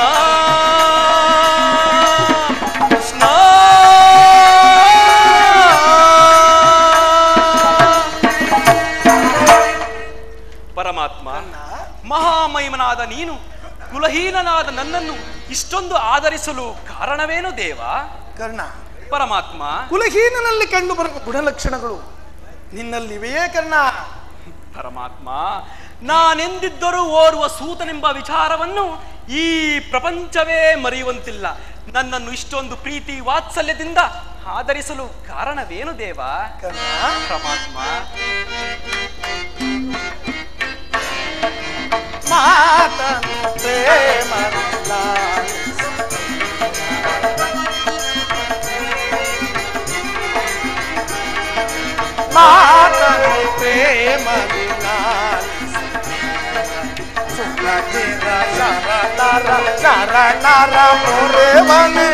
ಕೃಷ್ಣ ಪರಮಾತ್ಮ ಮಹಾಮಹಿಮನಾದ ನೀನು ಕುಲಹೀನನಾದ ನನ್ನನ್ನು ಇಷ್ಟೊಂದು ಆದರಿಸಲು ಕಾರಣವೇನು ದೇವ
ಕರ್ಣ
ಪರಮಾತ್ಮ
ಕುಲಹೀನನಲ್ಲಿ ಕಂಡು ಬರುವ ಗುಣಲಕ್ಷಣಗಳು ನಿನ್ನಲ್ಲಿವೆಯೇ ಕರ್ಣ
ಪರಮಾತ್ಮ ನಾನೆಂದಿದ್ದರೂ ಓರ್ವ ಸೂತನೆಂಬ ವಿಚಾರವನ್ನು ಈ ಪ್ರಪಂಚವೇ ಮರೆಯುವಂತಿಲ್ಲ ನನ್ನನ್ನು ಇಷ್ಟೊಂದು ಪ್ರೀತಿ ವಾತ್ಸಲ್ಯದಿಂದ ಆದರಿಸಲು ಕಾರಣವೇನು ದೇವ
ಕರ್ಣ
ಪರಮಾತ್ಮ
ಮಾತನು ಪ್ರೇಮ ಮಾತನು ಪ್ರೇಮ ಶರಣರ ಮೊರೆವನೆ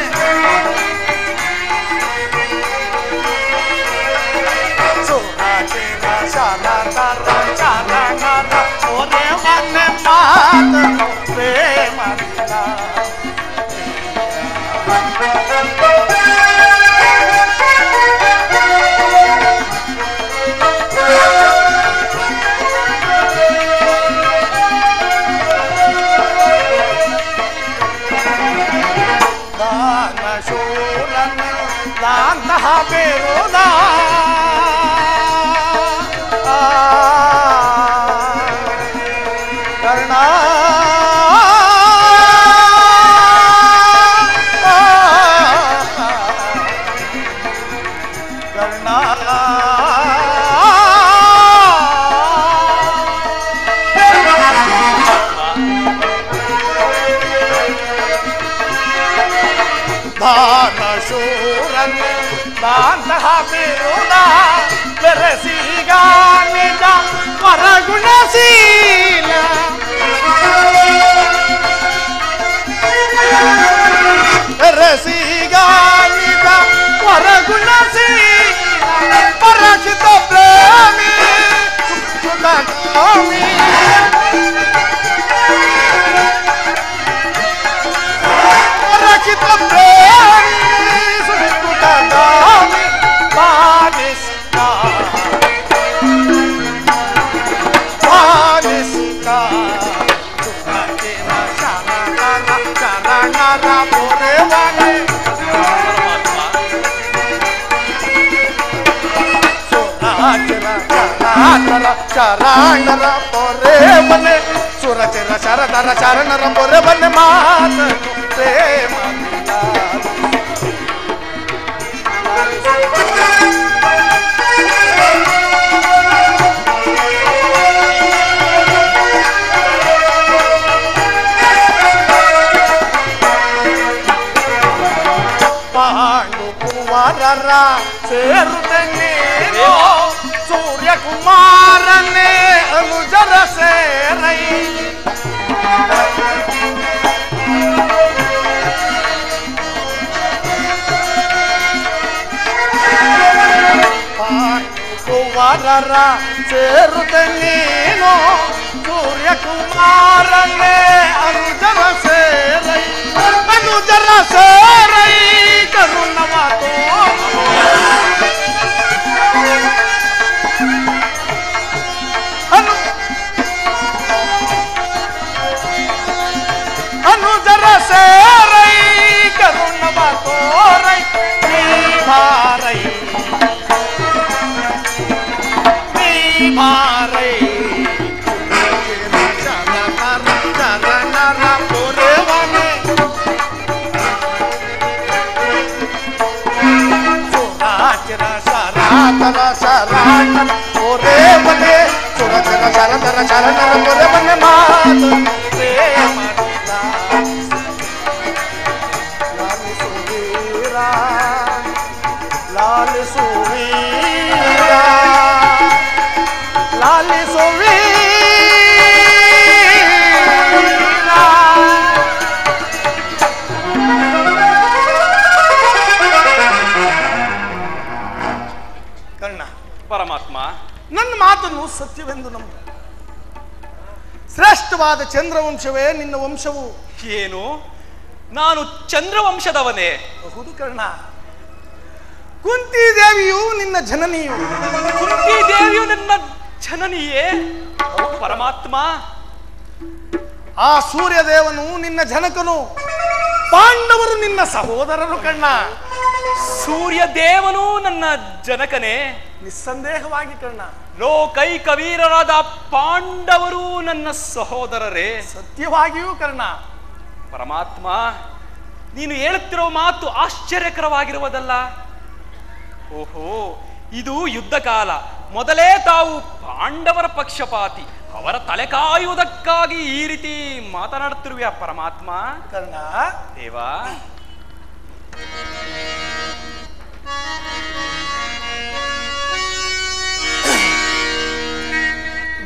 ಸುರಚಿನ ಶರಣರ ಮೊರೆವನೆ ಮಾತನು ಪ್ರೇಮ ಬೇರೋದಾ ಕರ್ಣ ಕರ್ಣ ದಾನಶೂರನ್ ದಾಂತಹ ಬಿರುದ ಬೆರಸಿಗ ನಿಜ ಪರಗುಣಶೀಲ ಬೆರಸಿಗ ನಿಜ ಪರಗುಣಶೀಲ ಪರಚಿತ ಪ್ರೇಮಿ ಸುಖಗಾಮಿ ಪರಚಿತ ಪ್ರೇಮಿ ಸುಖಗಾಮಿ ಬಾನಿಸ್ತಾ ಬಾನಿಸ್ತಾ ಕುಮಾರ ಪೊರೆವನೆ ಸುರಾಚರ ಚರಾಚರ ಚರಾಣರ ಪೊರೆವನೆ ಸುರಚರ ಶರದರ ಚರಣರ ಪೊರೆವನೆ ಮಾತನು ಪ್ರೇಮ ಕುಮಾರರ ಸೇರುತ್ತೇನೆ ಸೂರ್ಯ ಕುಮಾರನೇ ಅನುಜರ ಸೇರೈ ಕುಮಾರರ ಸೇರುತ್ತೇನೇನೋ ಸೂರ್ಯ ಕುಮಾರನೇ ಅನುಜರ ಸೇರೈ ಅನುಜರ ಸೇರೈ ಕರುಣವ ಅನುಜರ ಸೇರೈ ಕರುಣವ ತೋರೈ ಭಾರೈ ಭಾರೈ ಚರಣರ ಪೊರೆವನೆ ಸುರಾಚರ ಶರಾತರ ಶರಾಣರ ಪೊರೆವನೆ ಸುರಚರ ಶರದರ ಶರಣರ ಪೊರೆವನೆ ಮಾತು ಪ್ರೇಮ ಲಾಲಿಸು ವೀರ ಲಾಲಿಸು ಕರ್ಣ
ಪರಮಾತ್ಮ,
ನನ್ನ ಮಾತನ್ನು ಸತ್ಯವೆಂದು ನಂಬು. ಶ್ರೇಷ್ಠವಾದ ಚಂದ್ರವಂಶವೇ ನಿನ್ನ ವಂಶವು.
ಏನು? ನಾನು ಚಂದ್ರವಂಶದವನೇ?
ಬಹುದು ಕರ್ಣ. ಕುಂತಿ ದೇವಿಯು ನಿನ್ನ ಜನನಿಯು.
ಕುಂತಿ ದೇವಿಯು ನನ್ನ ಜನನಿಯೇ? ಪರಮಾತ್ಮ,
ಆ ಸೂರ್ಯದೇವನು ನಿನ್ನ ಜನಕನು, ಪಾಂಡವರು ನಿನ್ನ ಸಹೋದರರು ಕಣ್ಣ.
ಸೂರ್ಯ ದೇವನು ನನ್ನ ಜನಕನೇ?
ನಿಸ್ಸಂದೇಹವಾಗಿ ಕಣ್ಣ.
ಲೋಕೈಕ ವೀರರಾದ ಪಾಂಡವರು ನನ್ನ ಸಹೋದರರೇ?
ಸತ್ಯವಾಗಿಯೂ ಕರ್ಣ.
ಪರಮಾತ್ಮ, ನೀನು ಹೇಳುತ್ತಿರೋ ಮಾತು ಆಶ್ಚರ್ಯಕರವಾಗಿರುವುದಲ್ಲ. ಓಹೋ, ಇದು ಯುದ್ಧ ಕಾಲ. ಮೊದಲೇ ತಾವು ಪಾಂಡವರ ಪಕ್ಷಪಾತಿ, ಅವರ ತಲೆ ಕಾಯುವುದಕ್ಕಾಗಿ ಈ ರೀತಿ ಮಾತನಾಡುತ್ತಿರುವೆ ಪರಮಾತ್ಮ?
ಕರ್ಣ,
ದೇವಾ,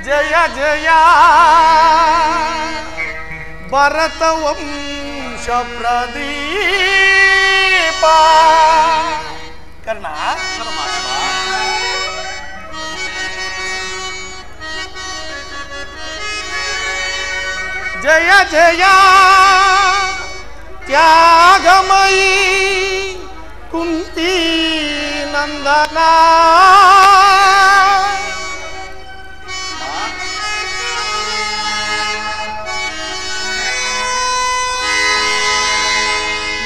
ಜಯ ಜಯ ಭರತ ವಂಶ ಪ್ರದೀಪ. ಕರ್ಣ,
ಪರಮಾತ್ಮ,
ಜಯ ಜಯ ತ್ಯಾಗಮಯಿ ಕುಂತಿ ನಂದನ.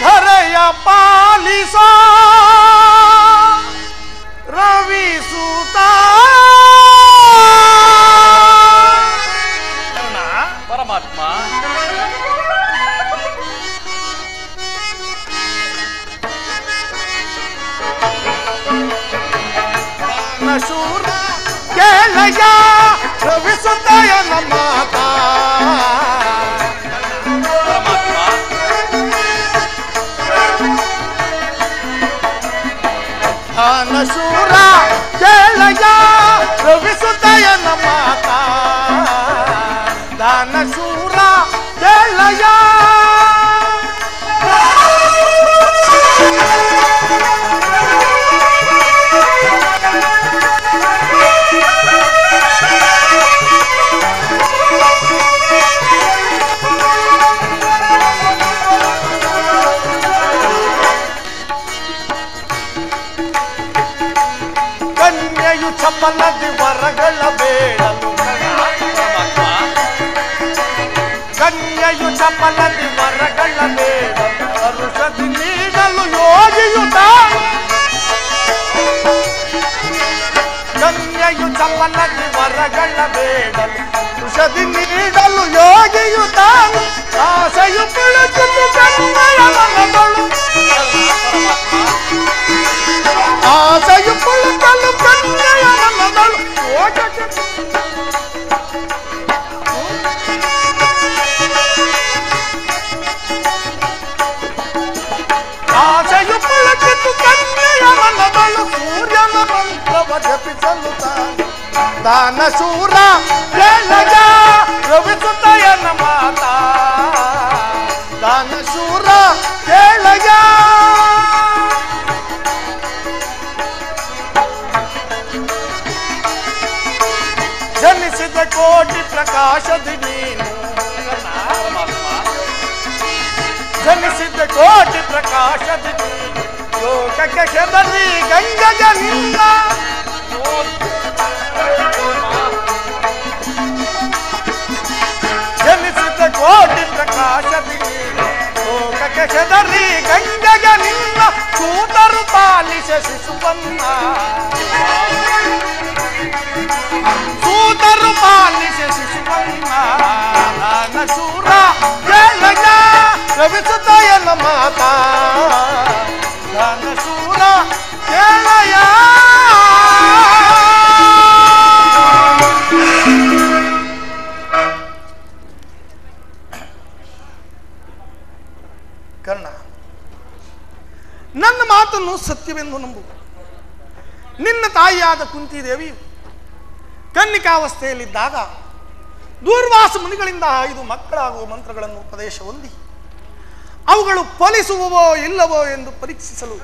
ಧರೆಯ ಪಾಲಿಸ ರವಿಸುತ.
ಪರಮಾತ್ಮ,
ಶೂರ ಕೇಳಯ್ಯ ರವಿಸುತ್ತಯ ಮಾತ. ಶೂರ ಕೇಳಯ್ಯ ರವಿಸುತ್ತಯ ಮಾತ. ದಾನ ಶೂರ ಕೇಳಯ್ಯ. ಕನ್ಯೆಯು ಚಪಲದಿ ವರಗಳ ಬೇಡಲು. ಕನ್ಯೆಯು ಚಪಲದಿ ವರಗಳ ಬೇಡಲು ಫಲಗಳ ಬೇಡಲು ಔಷಧಿ ನೀಡಲು ಯೋಗಿಯು ತಾನು ಆಸೆಯು ಬೆಳಚಲು ಕನ್ನಯ ಮನದಳು ಆಸೆಯು ಬೆಳಚಲು ಕನ್ನಯ ಮನದಳು ಆಸೆಯು ಬೆಳಚಿತು ಕನ್ಯೆಯ ಮನದಳು ಸೂರ್ಯನ ಮಂತ್ರವ ಜಪಿಸಲು ದಾನ ಶೂರ ಕೇಳಗ ರವಿಸುತ್ತಯನ ಮಾತ ದಾನ ಶೂರ ಕೇಳಗ ಜನಿಸಿದ ಕೋಟಿ ಪ್ರಕಾಶದಿ ನೀನು ಜನಿಸಿದ ಕೋಟಿ ಪ್ರಕಾಶದಿ ನೀನು ಲೋಕಕ್ಕೆ ಹೆದರಿ ಗಂಗಗ ನಿನ್ನ ಜನಿಸಿದ ಕೋಟಿ ಪ್ರಕಾಶದಿ ನೀನು ಲೋಕಕ್ಕೆ ಹೆದರಿ ಗಂಗಗ ನಿನ್ನ ಸೂತರು ಪಾಲಿಸ ಶಿಶುವನ್ನ ಸೂತರು ಪಾಲಿಸ ಶಿಶುವನ್ನ ದಾನ ಶೂರ ಕೇಳಗ ರವಿಸುತ್ತಯನ ಮಾತ ದಾನ ಶೂರ ಕೇಳಯ ಕರ್ಣ, ನನ್ನ ಮಾತನ್ನು ಸತ್ಯವೆಂದು ನಂಬು. ನಿನ್ನ ತಾಯಿಯಾದ ಕುಂತಿದೇವಿಯು ಕನ್ನಿಕಾವಸ್ಥೆಯಲ್ಲಿದ್ದಾಗ ದೂರ್ವಾಸ ಮುನಿಗಳಿಂದ 5 ಮಕ್ಕಳಾಗುವ ಮಂತ್ರಗಳನ್ನು ಉಪದೇಶ ಹೊಂದಿ ಅವುಗಳು ಫಲಿಸುವವೋ ಇಲ್ಲವೋ ಎಂದು ಪರೀಕ್ಷಿಸಲು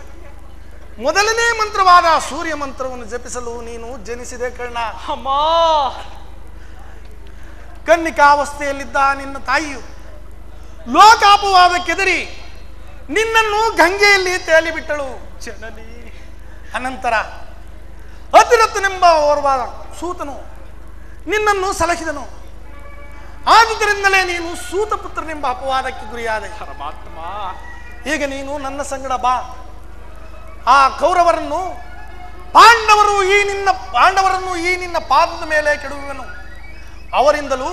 ಮೊದಲನೇ ಮಂತ್ರವಾದ ಸೂರ್ಯ ಮಂತ್ರವನ್ನು ಜಪಿಸಲು ನೀನು ಜನಿಸಿದೆ ಕರ್ಣ.
ಅಮ್ಮ,
ಕನ್ನಿಕಾವಸ್ಥೆಯಲ್ಲಿದ್ದ ನಿನ್ನ ತಾಯಿಯು ಲೋಕಾಪವಾದ ಕೆದರಿ ನಿನ್ನನ್ನು ಗಂಗೆಯಲ್ಲಿ ತೇಲಿಬಿಟ್ಟಳು
ಜನನಿ.
ಅನಂತರ ಅತಿರಥನೆಂಬ ಓರ್ವ ಸೂತನು ನಿನ್ನನ್ನು ಸಲಹಿದನು. ಆದುದರಿಂದಲೇ ನೀನು ಸೂತಪುತ್ರನೆಂಬ ಅಪವಾದಕ್ಕೆ ಗುರಿಯಾದೆ.
ಪರಮಾತ್ಮ,
ಈಗ ನೀನು ನನ್ನ ಸಂಗಡ ಬಾ. ಆ ಕೌರವರನ್ನು ಪಾಂಡವರನ್ನು ಈ ನಿನ್ನ ಪಾದದ ಮೇಲೆ ಕೆಡುವನು. ಅವರಿಂದಲೂ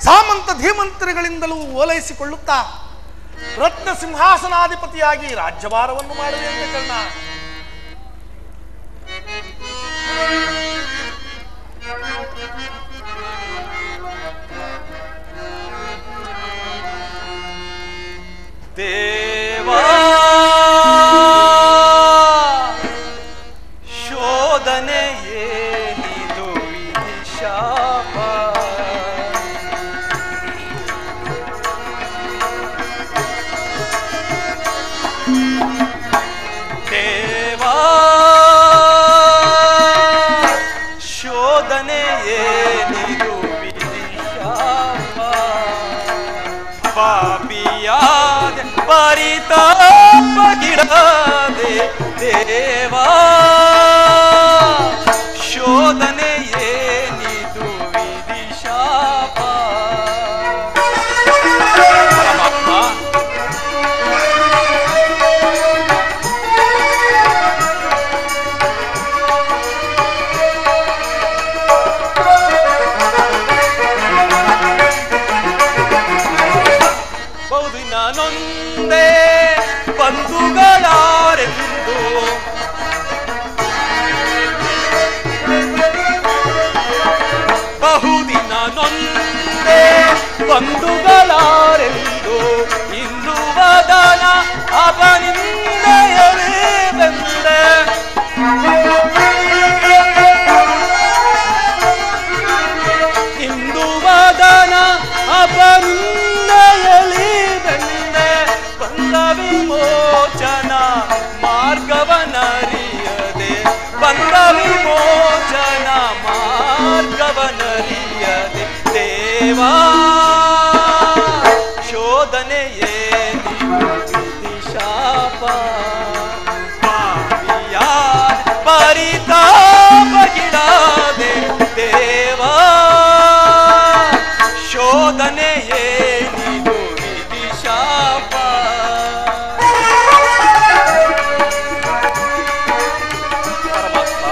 ಸಾಮಂತ ಧೀಮಂತ್ರಿಗಳಿಂದಲೂ ಓಲೈಸಿಕೊಳ್ಳುತ್ತಾ ರತ್ನ ಸಿಂಹಾಸನಾಧಿಪತಿಯಾಗಿ ರಾಜ್ಯಭಾರವನ್ನು ಮಾಡುವೆ ಕರ್ಣ.
ದೇವಾ ಶೋಧನೆ ಏನಿದು ವಿಧಿ ಶಾಪ. ದೇವಾ ಶೋಧನೆ ಏನಿದು ವಿಧಿ ಶಾಪ. ಪಾಪಿಯಾದ ಪರಿತಾಪಗಿಡದೆ ದೇವಾ ಶೋಧನೆ ಏನಿದು ವಿಧಿ ಶಾಪ. ಪರಮಾತ್ಮ, ಬಹುದಿನ ನೊಂದೆ ಬಂಧುಗಳಾರೆಂದು ಬಹುದಿನ ನೊಂದೆ ಬಂಧುಗಳಾರೆಂದು ಇಂದು ವದನ ಅವನಿಂದೆಯಲೇ ಬಂದೆ. ಇಂದು ವದನ ಅವನಿಂದೆಯಲೇ ಬಂದೆ. ಬಂದ ವಿಮೋಚನ ಮಾರ್ಗವನರಿಯದೆ ಬಂದ ವಿಮೋಚನ ಮಾರ್ಗವನರಿಯದೆ ದೇವಾ ಶೋಧನೆ ಏನಿದು ಶಾಪ. ಪಾಪಿಯಾದ ಪರಿತಾಪಗಿಡದೆ ದೇವಾ ಶೋಧನೆ ಏನಿದು ವಿಧಿ ಶಾಪ. ಪರಮಾತ್ಮ,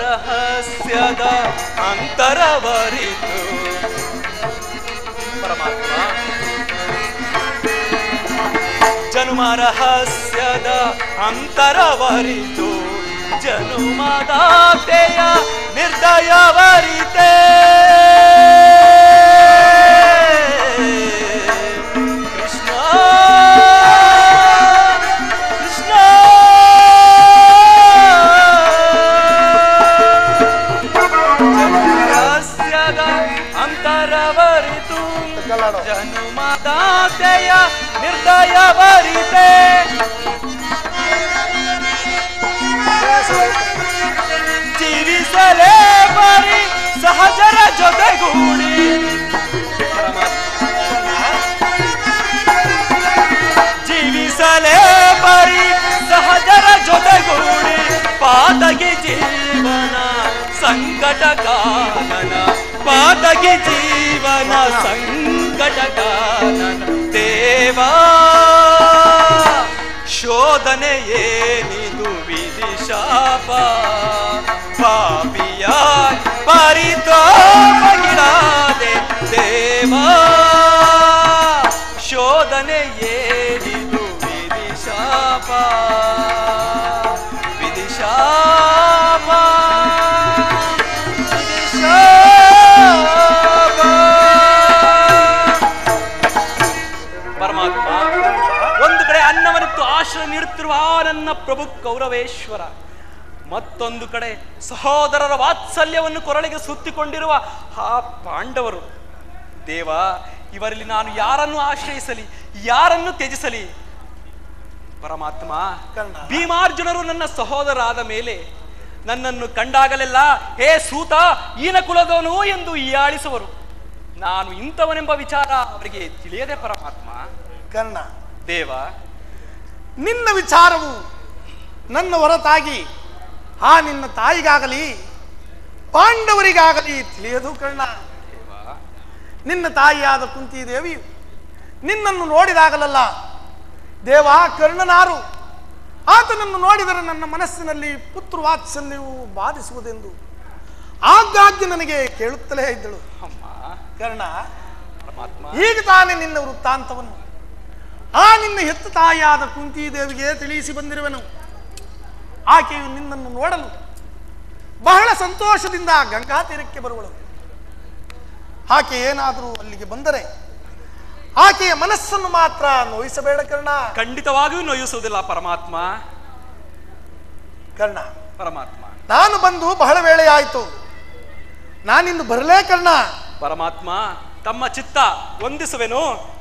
ರಹಸ್ಯದ ಅಂತರವರಿತು ಪರಮಾತ್ಮ ಜನುಮ ರಹಸ್ಯದ ಅಂತರವರಿತು ಜನುಮದಾತೆಯ ನಿರ್ದಯವರಿತೆ ಕೃಷ್ಣ ಕೃಷ್ಣ ರಹಸ್ಯದ ಅಂತರವರಿತು ಜನುಮದಾತೆಯ ನಿರ್ದಯವರಿತೆ ಜೀವಿಸಲೇ ಬರಿ ಸಹಜರ ಜೊತೆಗೂಡಿ ಜೀವಿಸಲೇ ಬರಿ ಸಹಜರ ಜೊತೆಗೂಡಿ ಪಾದಗಿ ಜೀವನ ಸಂಕಟ ಕಾನನ ಪಾದಗಿ ಜೀವನ ಸಂಕಟ ಕಾನನ ದೇವಾ ಶೋಧನೆ ಏನಿದು ವಿಧಿ ಶಾಪ ಪಾಪಿಯ ಪರಿತಾಪಗಿರಾದೆ ದೇವಾ ಶೋಧನೆ ಏನಿದು ವಿಧಿ ಶಾಪ ವಿಧಿ ಶಾಪ ವಿಧಿ ಶಾಪ ಪರಮಾತ್ಮ ಒಂದು ಕಡೆ ಅನ್ನವನಿತ್ತು ಆಶ್ರಯ ನೀಡುತ್ತಿರುವ ನನ್ನ ಪ್ರಭು ಕೌರವೇಶ್ವರ ಮತ್ತೊಂದು ಕಡೆ ಸಹೋದರರ ವಾತ್ಸಲ್ಯವನ್ನು ಕೊರಳಿಗೆ ಸುತ್ತಿಕೊಂಡಿರುವ ಆ ಪಾಂಡವರು ದೇವ ಇವರಲ್ಲಿ ನಾನು ಯಾರನ್ನು ಆಶ್ರಯಿಸಲಿ ಯಾರನ್ನು ತ್ಯಜಿಸಲಿ ಪರಮಾತ್ಮ ಭೀಮಾರ್ಜುನರು ನನ್ನ ಸಹೋದರಾದ ಮೇಲೆ ನನ್ನನ್ನು ಕಂಡಾಗಲೆಲ್ಲ ಹೇ ಸೂತ ಈನ ಕುಲದವನು ಎಂದು ಹೀಯಾಳಿಸುವರು ನಾನು ಇಂಥವನೆಂಬ ವಿಚಾರ ಅವರಿಗೆ ತಿಳಿಯದೆ ಪರಮಾತ್ಮ
ಕರ್ಣ
ದೇವ
ನಿನ್ನ ವಿಚಾರವು ನನ್ನ ಹೊರತಾಗಿ ಆ ನಿನ್ನ ತಾಯಿಗಾಗಲಿ ಪಾಂಡವರಿಗಾಗಲಿ ತಿಳಿಯದು ಕರ್ಣ ನಿನ್ನ ತಾಯಿಯಾದ ಕುಂತಿ ದೇವಿಯು ನಿನ್ನನ್ನು ನೋಡಿದಾಗಲಲ್ಲ ದೇವ ಕರ್ಣನಾರು ಆತನನ್ನು ನೋಡಿದರೆ ನನ್ನ ಮನಸ್ಸಿನಲ್ಲಿ ಪುತ್ರ ವಾತ್ಸಲ್ಯವು ಬಾಧಿಸುವುದೆಂದು ಆಗಾಗ್ಗೆ ನನಗೆ ಕೇಳುತ್ತಲೇ ಇದ್ದಳು ಕರ್ಣ ಈಗ ತಾನೇ ನಿನ್ನ ವೃತ್ತಾಂತವನ್ನು ಆ ನಿನ್ನ ಹೆತ್ತ ತಾಯಿಯಾದ ಕುಂತಿ ದೇವಿಗೆ ತಿಳಿಸಿ ಬಂದಿರುವೆನು ಆಕೆಯು ನಿನ್ನನ್ನು ನೋಡಲು ಬಹಳ ಸಂತೋಷದಿಂದ ಗಂಗಾ ತೀರಕ್ಕೆ ಬರುವಳು ಆಕೆ ಏನಾದರೂ ಅಲ್ಲಿಗೆ ಬಂದರೆ ಆಕೆಯ ಮನಸ್ಸನ್ನು ಮಾತ್ರ ನೋಯಿಸಬೇಡ ಕರ್ಣ
ಖಂಡಿತವಾಗಿಯೂ ನೋಯಿಸುವುದಿಲ್ಲ ಪರಮಾತ್ಮ
ಕರ್ಣ
ಪರಮಾತ್ಮ
ನಾನು ಬಂದು ಬಹಳ ವೇಳೆ ಆಯಿತು ನಾನಿಂದು ಬರಲೇ ಕರ್ಣ
ಪರಮಾತ್ಮ ತಮ್ಮ ಚಿತ್ತ ವಂದಿಸುವೆನು